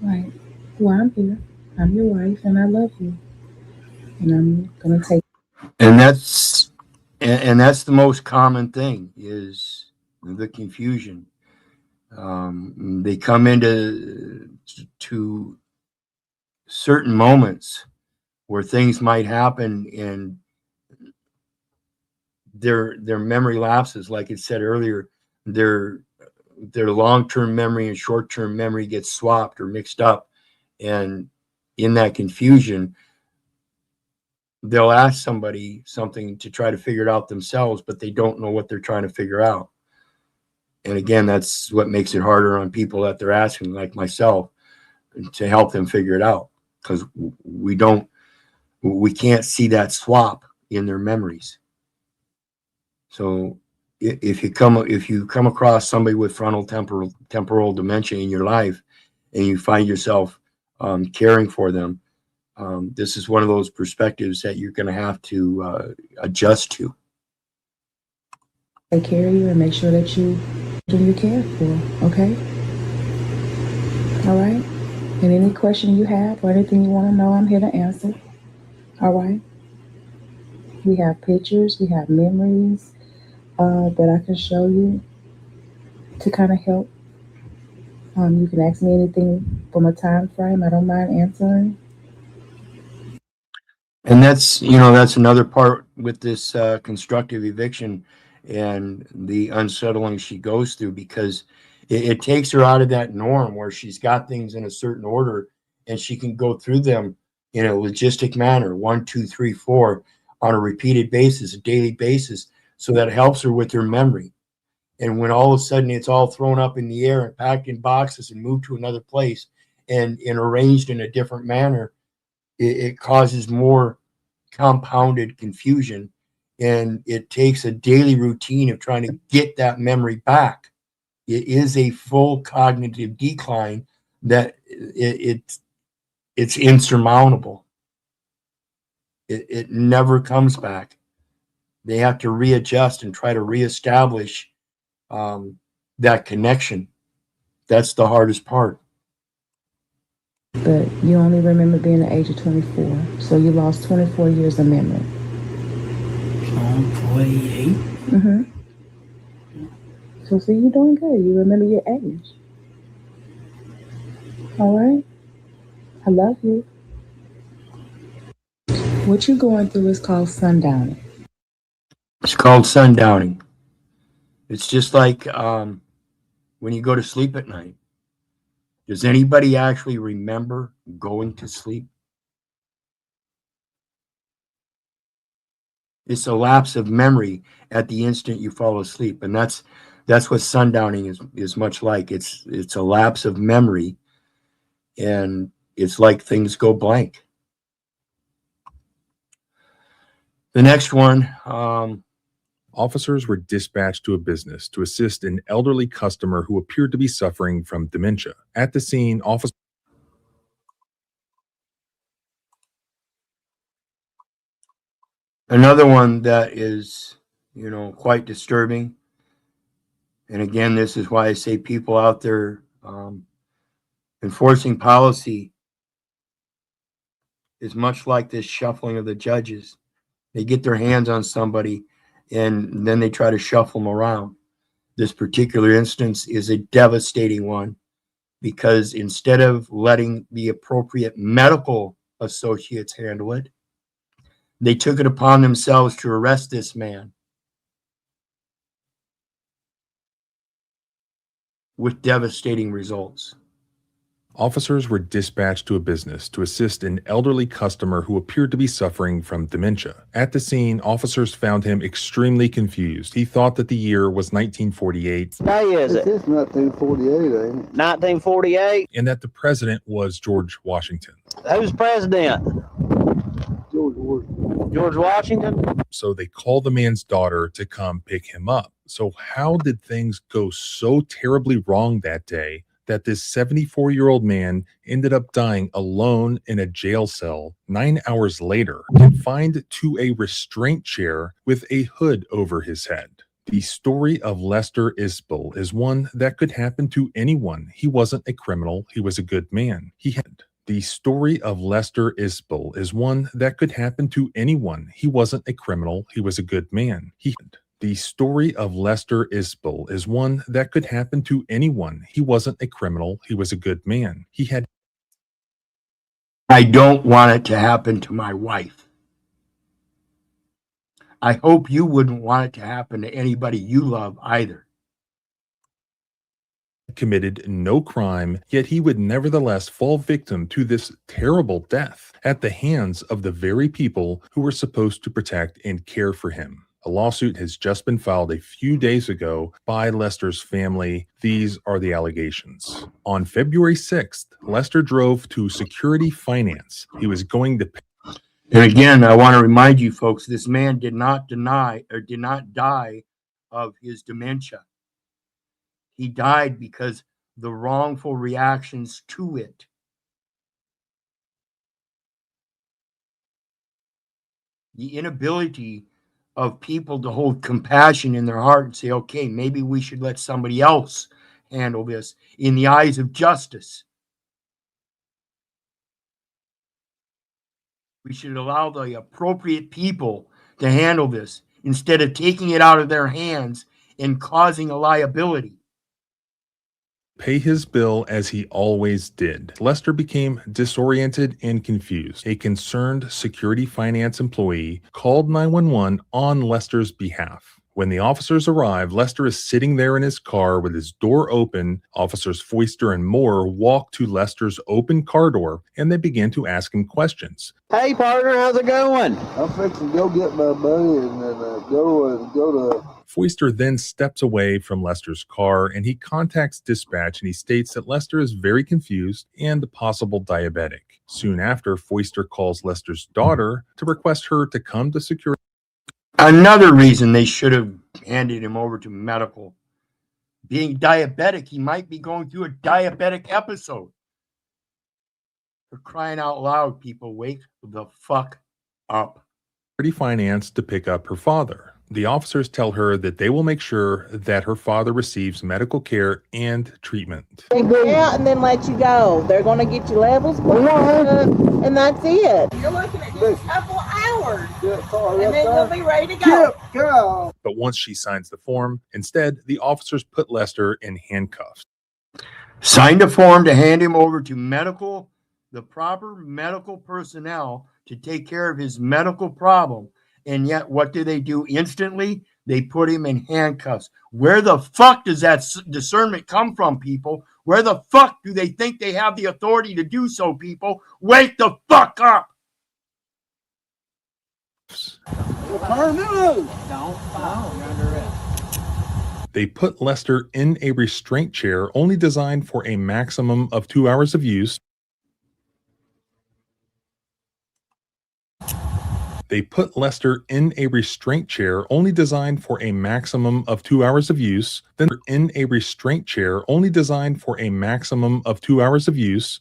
Right. Well, I'm here. I'm your wife, and I love you. And I'm gonna take. And that's that's the most common thing is the confusion. They come into to certain moments where things might happen and their memory lapses, like it said earlier, their long-term memory and short-term memory gets swapped or mixed up, and in that confusion they'll ask somebody something to try to figure it out themselves, but they don't know what they're trying to figure out. And again, that's what makes it harder on people that they're asking, like myself, to help them figure it out, because we can't see that swap in their memories. So if you come across somebody with frontal temporal dementia in your life, and you find yourself caring for them, this is one of those perspectives that you're going to have to adjust to. Take care of you and make sure that you care for. Okay. All right. And any question you have or anything you want to know, I'm here to answer. All right. We have pictures. We have memories that I can show you to kind of help. You can ask me anything from a time frame. I don't mind answering. And that's another part with this constructive eviction and the unsettling she goes through, because it takes her out of that norm where she's got things in a certain order and she can go through them in a logistic manner, 1, 2, 3, 4, on a repeated basis, a daily basis, so that it helps her with her memory. And when all of a sudden it's all thrown up in the air and packed in boxes and moved to another place and arranged in a different manner, it causes more compounded confusion, and it takes a daily routine of trying to get that memory back. It is a full cognitive decline that it's insurmountable. It never comes back. They have to readjust and try to reestablish that connection. That's the hardest part. But you only remember being the age of 24, so you lost 24 years of memory. So I'm 48. Mm-hmm. So see, you're doing good. You remember your age. All right? I love you. What you're going through is called sundowning. It's called sundowning. It's just like when you go to sleep at night. Does anybody actually remember going to sleep? It's a lapse of memory at the instant you fall asleep, and that's what sundowning is much like. It's a lapse of memory, and it's like things go blank. The next one. Officers were dispatched to a business to assist an elderly customer who appeared to be suffering from dementia. At the scene, officers... Another one that is, quite disturbing. And again, this is why I say people out there enforcing policy is much like this shuffling of the judges. They get their hands on somebody and then they try to shuffle them around. This particular instance is a devastating one, because instead of letting the appropriate medical associates handle it, they took it upon themselves to arrest this man with devastating results. Officers were dispatched to a business to assist an elderly customer who appeared to be suffering from dementia. At the scene, officers found him extremely confused. He thought that the year was 1948. Day is it? It's 1948, ain't it? 1948? And that the president was George Washington. Who's president? George George Washington? So they call the man's daughter to come pick him up. So how did things go so terribly wrong that day that this 74-year-old man ended up dying alone in a jail cell 9 hours later, confined to a restraint chair with a hood over his head? The story of Lester Isbell is one that could happen to anyone. He wasn't a criminal. He was a good man. The story of Lester Isbell is one that could happen to anyone. He wasn't a criminal. He was a good man. The story of Lester Isbell is one that could happen to anyone. He wasn't a criminal. He was a good man. I don't want it to happen to my wife. I hope you wouldn't want it to happen to anybody you love either. Committed no crime, yet he would nevertheless fall victim to this terrible death at the hands of the very people who were supposed to protect and care for him. A lawsuit has just been filed a few days ago by Lester's family. These are the allegations. On February 6th, Lester drove to Security Finance. He was going to pay. And again, I want to remind you folks, this man did not die of his dementia. He died because the wrongful reactions to it. The inability of people to hold compassion in their heart and say, okay, maybe we should let somebody else handle this in the eyes of justice. We should allow the appropriate people to handle this instead of taking it out of their hands and causing a liability. Pay his bill as he always did. Lester became disoriented and confused. A concerned Security Finance employee called 911 on Lester's behalf. When the officers arrive, Lester is sitting there in his car with his door open. Officers Foister and Moore walk to Lester's open car door and they begin to ask him questions. Hey, partner, how's it going? I'm fixing to go get my buddy and then go to. Foister then steps away from Lester's car and he contacts dispatch and he states that Lester is very confused and a possible diabetic. Soon after, Foister calls Lester's daughter to request her to come to security. Another reason they should have handed him over to medical. Being diabetic, he might be going through a diabetic episode. For crying out loud, people, wake the fuck up. Finance to pick up her father. The officers tell her that they will make sure that her father receives medical care and treatment. They go out and then let you go. They're going to get your levels, and that's it. You're looking at just a couple hours, and then you'll be ready to go. But once she signs the form, instead, the officers put Lester in handcuffs. Signed a form to hand him over to the proper medical personnel to take care of his medical problem. And yet, what do? Instantly, they put him in handcuffs. Where the fuck does that discernment come from, people? Where the fuck do they think they have the authority to do so, people? Wake the fuck up! They put Lester in a restraint chair only designed for a maximum of 2 hours of use. They put Lester in a restraint chair only designed for a maximum of 2 hours of use. Then in a restraint chair only designed for a maximum of 2 hours of use.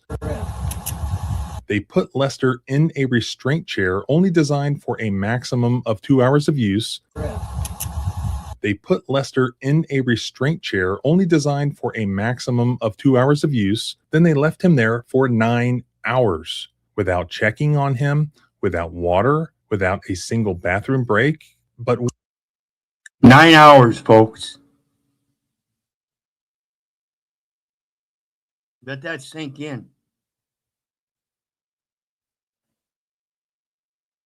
They put Lester in a restraint chair only designed for a maximum of 2 hours of use. They put Lester in a restraint chair only designed for a maximum of 2 hours of use. Then they left him there for 9 hours without checking on him, without water, without a single bathroom break. But 9 hours, folks. Let that sink in.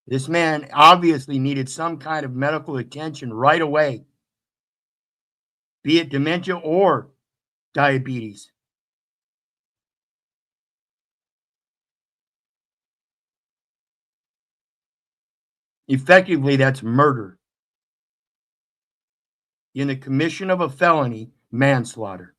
This man obviously needed some kind of medical attention right away, be it dementia or diabetes. Effectively, that's murder in the commission of a felony, manslaughter.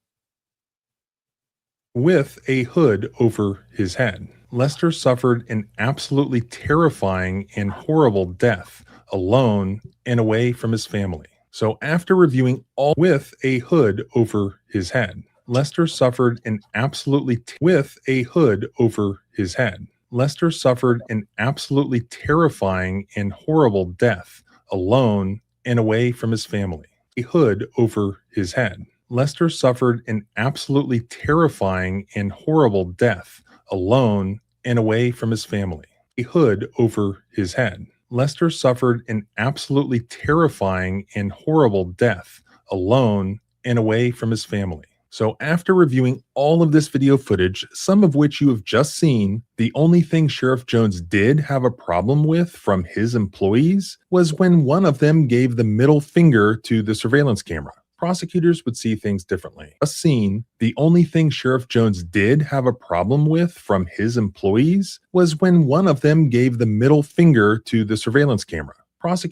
with a hood over his head. Lester suffered an absolutely terrifying and horrible death, alone and away from his family. So after reviewing all with a hood over his head, Lester suffered an absolutely with a hood over his head. Lester suffered an absolutely terrifying and horrible death, alone and away from his family. A hood over his head. Lester suffered an absolutely terrifying and horrible death, alone and away from his family. A hood over his head. Lester suffered an absolutely terrifying and horrible death, alone and away from his family. So after reviewing all of this video footage, some of which you have just seen, the only thing Sheriff Jones did have a problem with from his employees was when one of them gave the middle finger to the surveillance camera. Prosecutors would see things differently. Just seen, the only thing Sheriff Jones did have a problem with from his employees was when one of them gave the middle finger to the surveillance camera.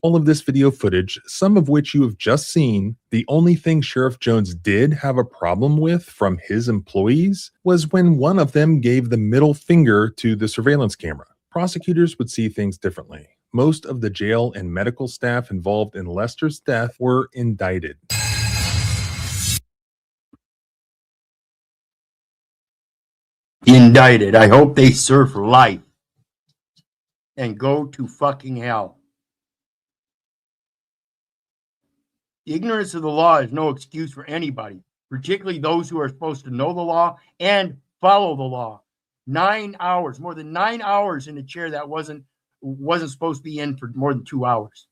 All of this video footage, some of which you have just seen, the only thing Sheriff Jones did have a problem with from his employees was when one of them gave the middle finger to the surveillance camera. Prosecutors would see things differently. Most of the jail and medical staff involved in Lester's death were indicted. Indicted. I hope they serve life and go to fucking hell. Ignorance of the law is no excuse for anybody, particularly those who are supposed to know the law and follow the law. 9 hours, more than 9 hours in a chair that wasn't supposed to be in for more than 2 hours,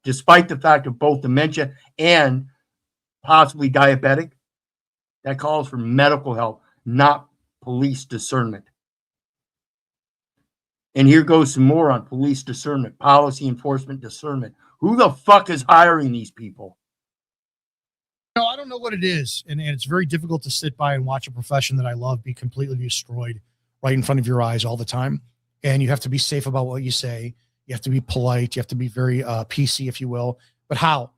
despite the fact of both dementia and possibly diabetic. That calls for medical help, not police discernment. And here goes some more on police discernment, policy enforcement discernment. Who the fuck is hiring these people? No, I don't know what it is. And it's very difficult to sit by and watch a profession that I love be completely destroyed right in front of your eyes all the time. And you have to be safe about what you say. You have to be polite. You have to be very PC, if you will. But how?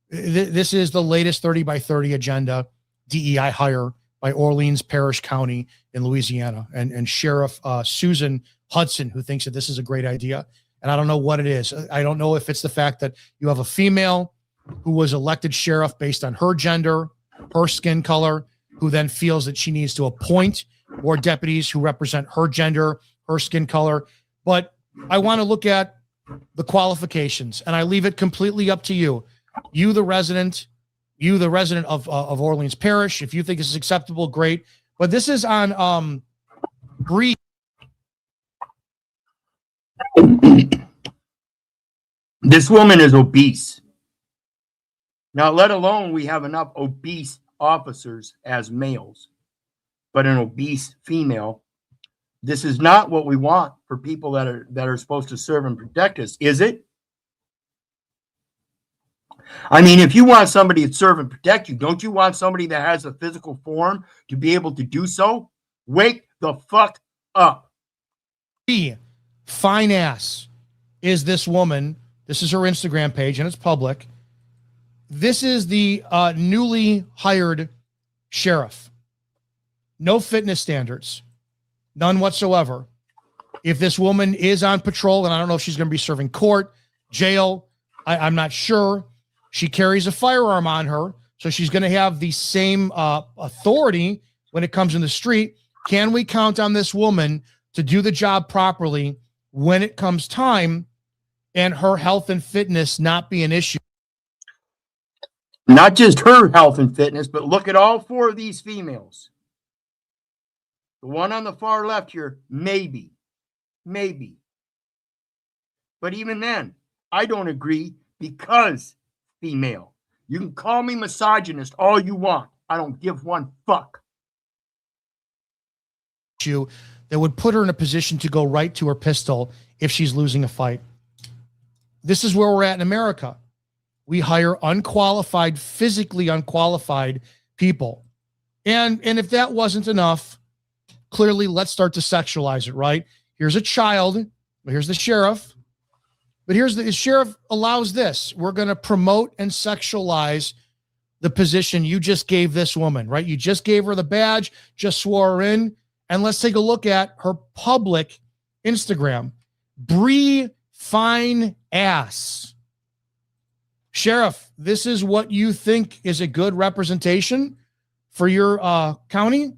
This is the latest 30 by 30 agenda, DEI hire by Orleans Parish County in Louisiana. And Sheriff Susan Hudson, who thinks that this is a great idea. And I don't know what it is. I don't know if it's the fact that you have a female who was elected sheriff based on her gender, her skin color, who then feels that she needs to appoint more deputies who represent her gender, her skin color. But I want to look at the qualifications, and I leave it completely up to you. You, the resident of Orleans Parish. If you think this is acceptable, great. But this is on brief. This woman is obese. Now, let alone we have enough obese officers as males, but an obese female. This is not what we want for people that are supposed to serve and protect us, is it? I mean, if you want somebody to serve and protect you, don't you want somebody that has a physical form to be able to do so? Wake the fuck up. Fine ass is this woman. This is her Instagram page, and it's public. This is the newly hired sheriff. No fitness standards, none whatsoever. If this woman is on patrol, and I don't know if she's going to be serving court, jail, I'm not sure. She carries a firearm on her, so she's going to have the same authority when it comes in the street. Can we count on this woman to do the job properly when it comes time and her health and fitness not be an issue? Not just her health and fitness, but look at all four of these females. The one on the far left here, maybe. But even then, I don't agree because female. You can call me misogynist all you want. I don't give one fuck. That would put her in a position to go right to her pistol if she's losing a fight. This is where we're at in America. We hire unqualified, physically unqualified people. And if that wasn't enough, clearly let's start to sexualize it, right? Here's a child. Here's the sheriff. But here's the sheriff allows this. We're going to promote and sexualize the position you just gave this woman, right? You just gave her the badge, just swore her in, And let's take a look at her public Instagram. Bree Fine Ass. Sheriff, this is what you think is a good representation for your county?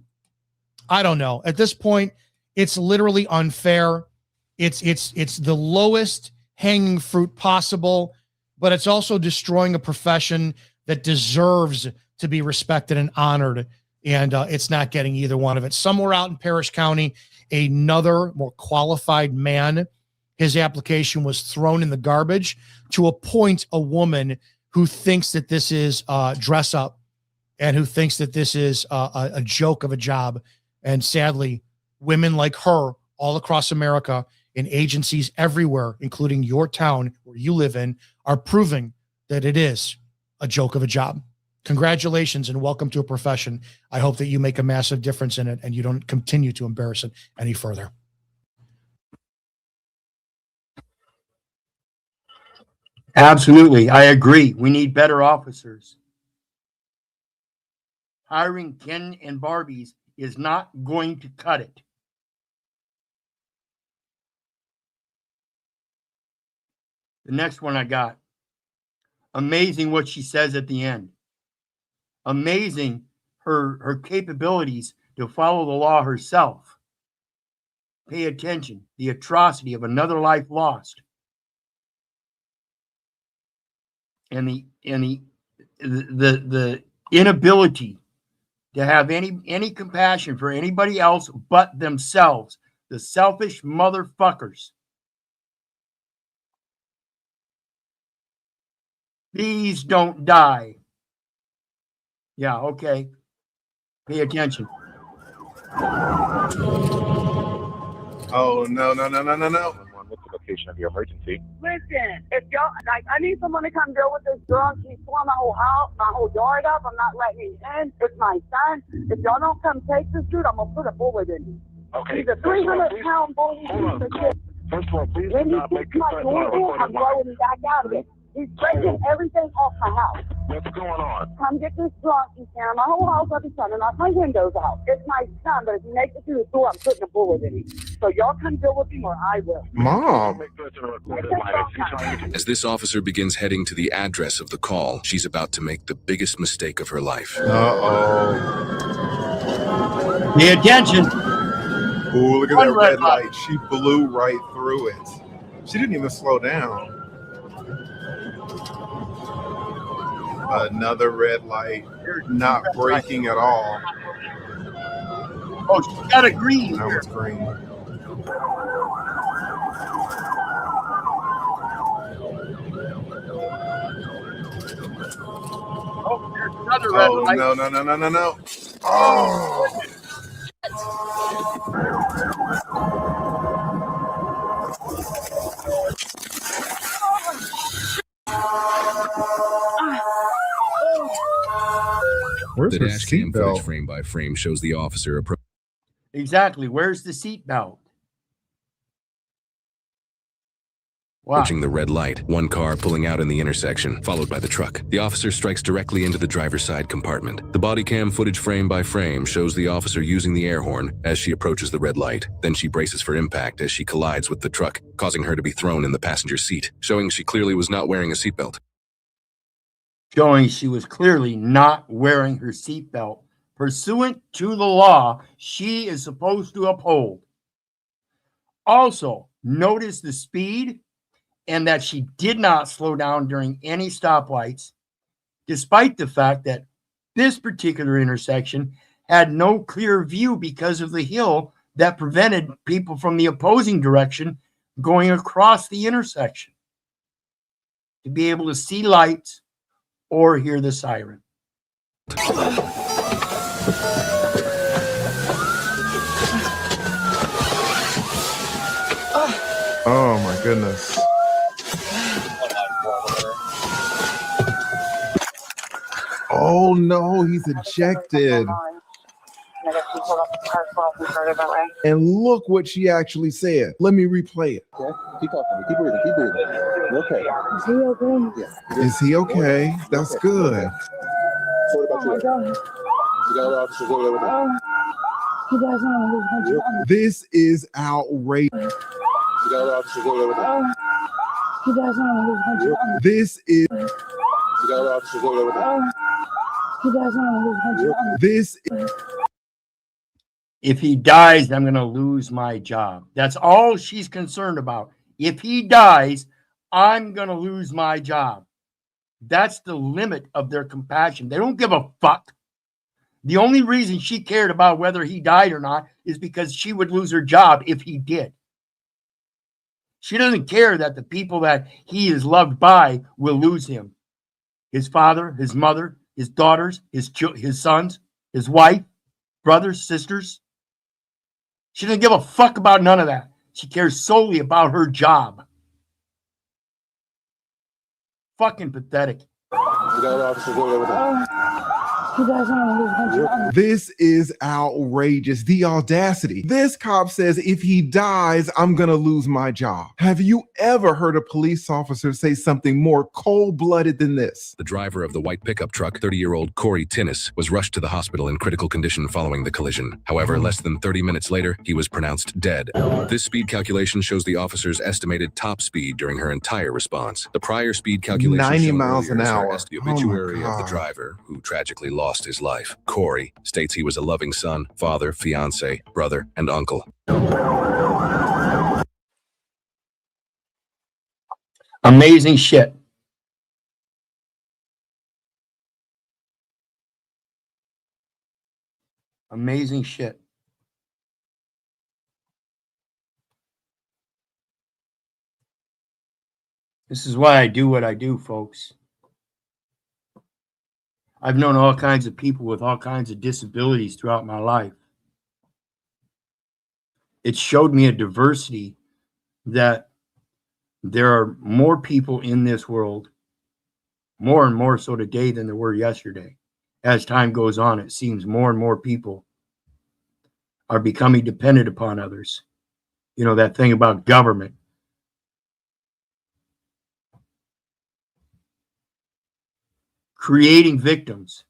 I don't know. At this point, it's literally unfair. It's the lowest hanging fruit possible, but it's also destroying a profession that deserves to be respected and honored. And it's not getting either one of it. Somewhere out in Parrish County, another more qualified man, his application was thrown in the garbage to appoint a woman who thinks that this is dress up and who thinks that this is a joke of a job. And sadly, women like her all across America in agencies everywhere, including your town where you live in, are proving that it is a joke of a job. Congratulations and welcome to a profession. I hope that you make a massive difference in it and you don't continue to embarrass it any further. Absolutely. I agree. We need better officers. Hiring Ken and Barbies is not going to cut it. The next one I got. Amazing what she says at the end. Amazing her capabilities to follow the law herself. Pay attention. The atrocity of another life lost. And the inability to have any compassion for anybody else but themselves. The selfish motherfuckers. Please don't die. Yeah, okay. Pay attention. Oh, no. What's the location of your emergency? Listen, if y'all, like, I need someone to come deal with this drunk. He's torn my whole house, my whole yard up. I'm not letting him in. It's my son. If y'all don't come take this dude, I'm going to put a bullet in him. Okay. He's a 300-pound bully. Hold on. First of all, please When do he not make gets my door, I'm blowing him back out of it. He's breaking everything off my house. What's going on? Come get this drunk. He's tearing my whole house up and turning off my windows out. It's my son, but if he makes it through the door, I'm putting a bullet in him. So y'all come deal with him or I will. Mom. As this officer begins heading to the address of the call, she's about to make the biggest mistake of her life. Uh-oh. Pay attention. Ooh, look at that red light. She blew right through it. She didn't even slow down. Another red light. Not braking at all. Oh, she got a green. That was green. Oh, there's another red light. No. Oh. Where's The her dash cam footage seatbelt? frame by frame shows the officer approaching Exactly. Where's the seatbelt? Wow. the red light, one car pulling out in the intersection, followed by the truck. The officer strikes directly into the driver's side compartment. The body cam footage frame by frame shows the officer using the air horn as she approaches the red light. Then she braces for impact as she collides with the truck, causing her to be thrown in the passenger seat, showing she clearly was not wearing a seatbelt. Showing she was clearly not wearing her seatbelt. Pursuant to the law, she is supposed to uphold. Also, notice the speed and that she did not slow down during any stoplights, despite the fact that this particular intersection had no clear view because of the hill that prevented people from the opposing direction going across the intersection to be able to see lights or hear the siren. Oh my goodness. Oh no, he's ejected. And look what she actually said. Let me replay it. Keep talking. Keep breathing. You're okay. Is he okay? Yeah. Is he okay? That's good. So what about you? You got other officers over there with him? You guys want to lose my job? This is outrageous. You guys want to lose my job? This is. You guys want to lose my job? This is. If he dies, I'm going to lose my job. That's all she's concerned about. If he dies, I'm going to lose my job. That's the limit of their compassion. They don't give a fuck. The only reason she cared about whether he died or not is because she would lose her job if he did. She doesn't care that the people that he is loved by will lose him. His father, his mother, his daughters, his sons, his wife, brothers, sisters. She doesn't give a fuck about none of that. She cares solely about her job. Fucking pathetic. This is outrageous. The audacity. This cop says, if he dies, I'm going to lose my job. Have you ever heard a police officer say something more cold-blooded than this? The driver of the white pickup truck, 30-year-old P.I.G.S.C.U.N.T.S, was rushed to the hospital in critical condition following the collision. However, less than 30 minutes later, he was pronounced dead. This speed calculation shows the officer's estimated top speed during her entire response. The prior speed calculation 90 miles an hour. The obituary of the driver, who tragically lost his life. Corey states he was a loving son, father, fiance, brother, and uncle. Amazing shit. Amazing shit. This is why I do what I do, folks. I've known all kinds of people with all kinds of disabilities throughout my life. It showed me a diversity that there are more people in this world, more and more so today than there were yesterday. As time goes on, it seems more and more people are becoming dependent upon others. You know, that thing about government. Creating victims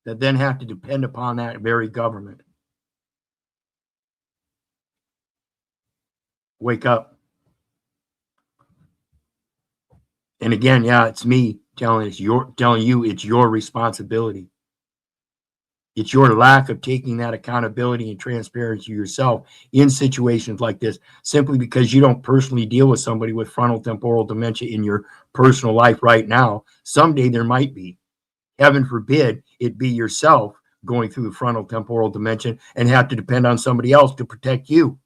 that then have to depend upon that very government. Wake up. And again, yeah, it's me telling you it's your responsibility. It's your lack of taking that accountability and transparency yourself in situations like this, simply because you don't personally deal with somebody with frontal temporal dementia in your personal life right now. Someday there might be. Heaven forbid it be yourself going through the frontal temporal dementia and have to depend on somebody else to protect you.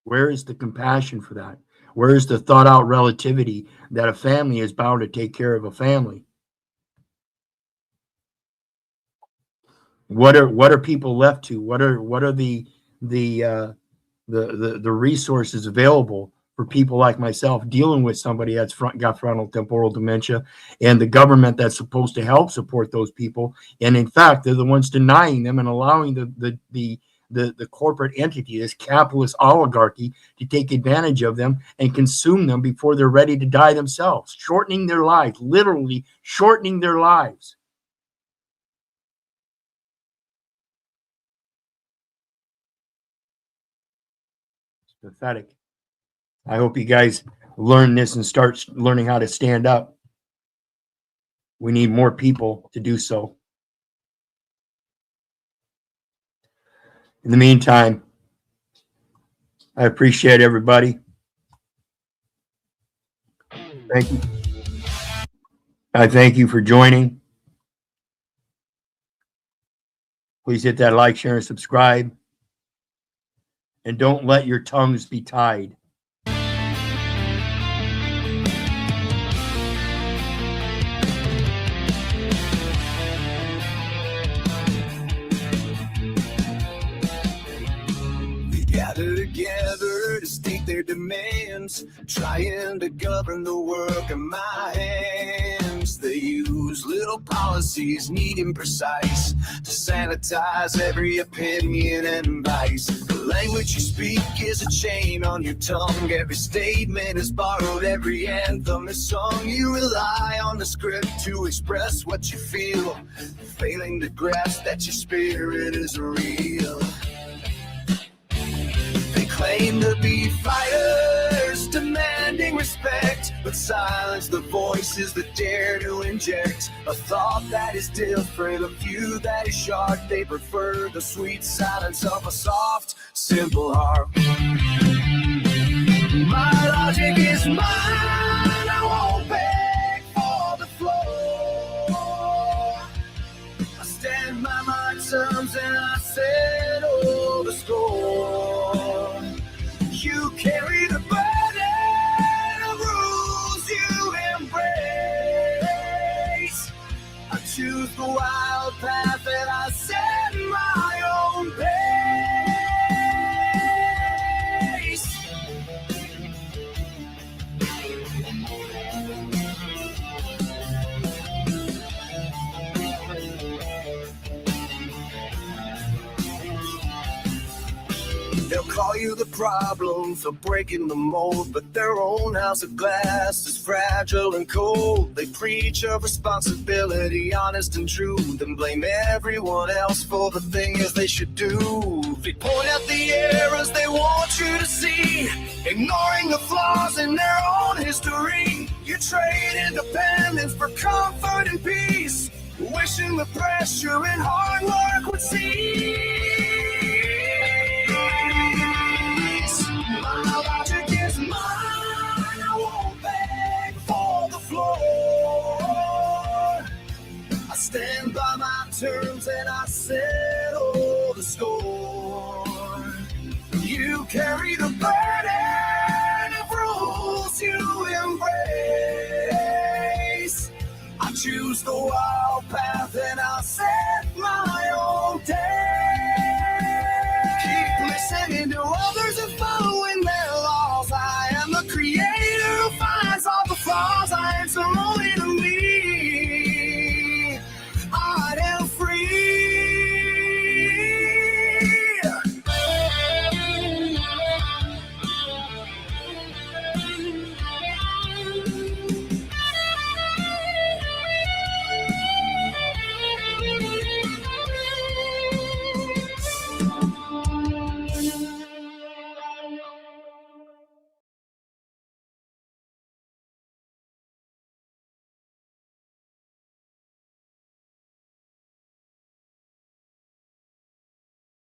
Where is the compassion for that? Where is the thought out relativity that a family is bound to take care of a family? What are people left to? What are the resources available for people like myself dealing with somebody that's got frontal temporal dementia, and the government that's supposed to help support those people, and in fact they're the ones denying them and allowing the corporate entity, this capitalist oligarchy, to take advantage of them and consume them before they're ready to die themselves, shortening their lives, literally shortening their lives. Pathetic. I hope you guys learn this and start learning how to stand up. We need more people to do so. In the meantime, I appreciate everybody. Thank you. I thank you for joining. Please hit that like, share, and subscribe. And don't let your tongues be tied. We gather together to state their demands, trying to govern the work of my hands. They use little little policies neat and precise to sanitize every opinion and advice. The language you speak is a chain on your tongue. Every statement is borrowed, every anthem is sung. You rely on the script to express what you feel, failing to grasp that your spirit is real. They claim to be fighters, demanding respect, but silence the voices that dare to inject a thought that is different, a view that is sharp. They prefer the sweet silence of a soft, simple heart. My logic is mine, I won't beg for the floor. I stand by my terms and I settle the score. You carry the burden of rules you embrace. I choose the wild path and I set my own pace. They'll call you the problem for breaking the mold, but their own house of glass is fragile and cold. They preach of responsibility, honest and true, then blame everyone else for the things they should do. They point out the errors they want you to see, ignoring the flaws in their own history. You trade independence for comfort and peace, wishing the pressure and hard work would cease. My logic is mine, I won't beg for the floor. I stand by my terms and I settle the score. You carry the burden of rules you embrace. I choose the wild path and I'll set my own day. Keep listening to others and following their laws. I am the creator who finds all the flaws. I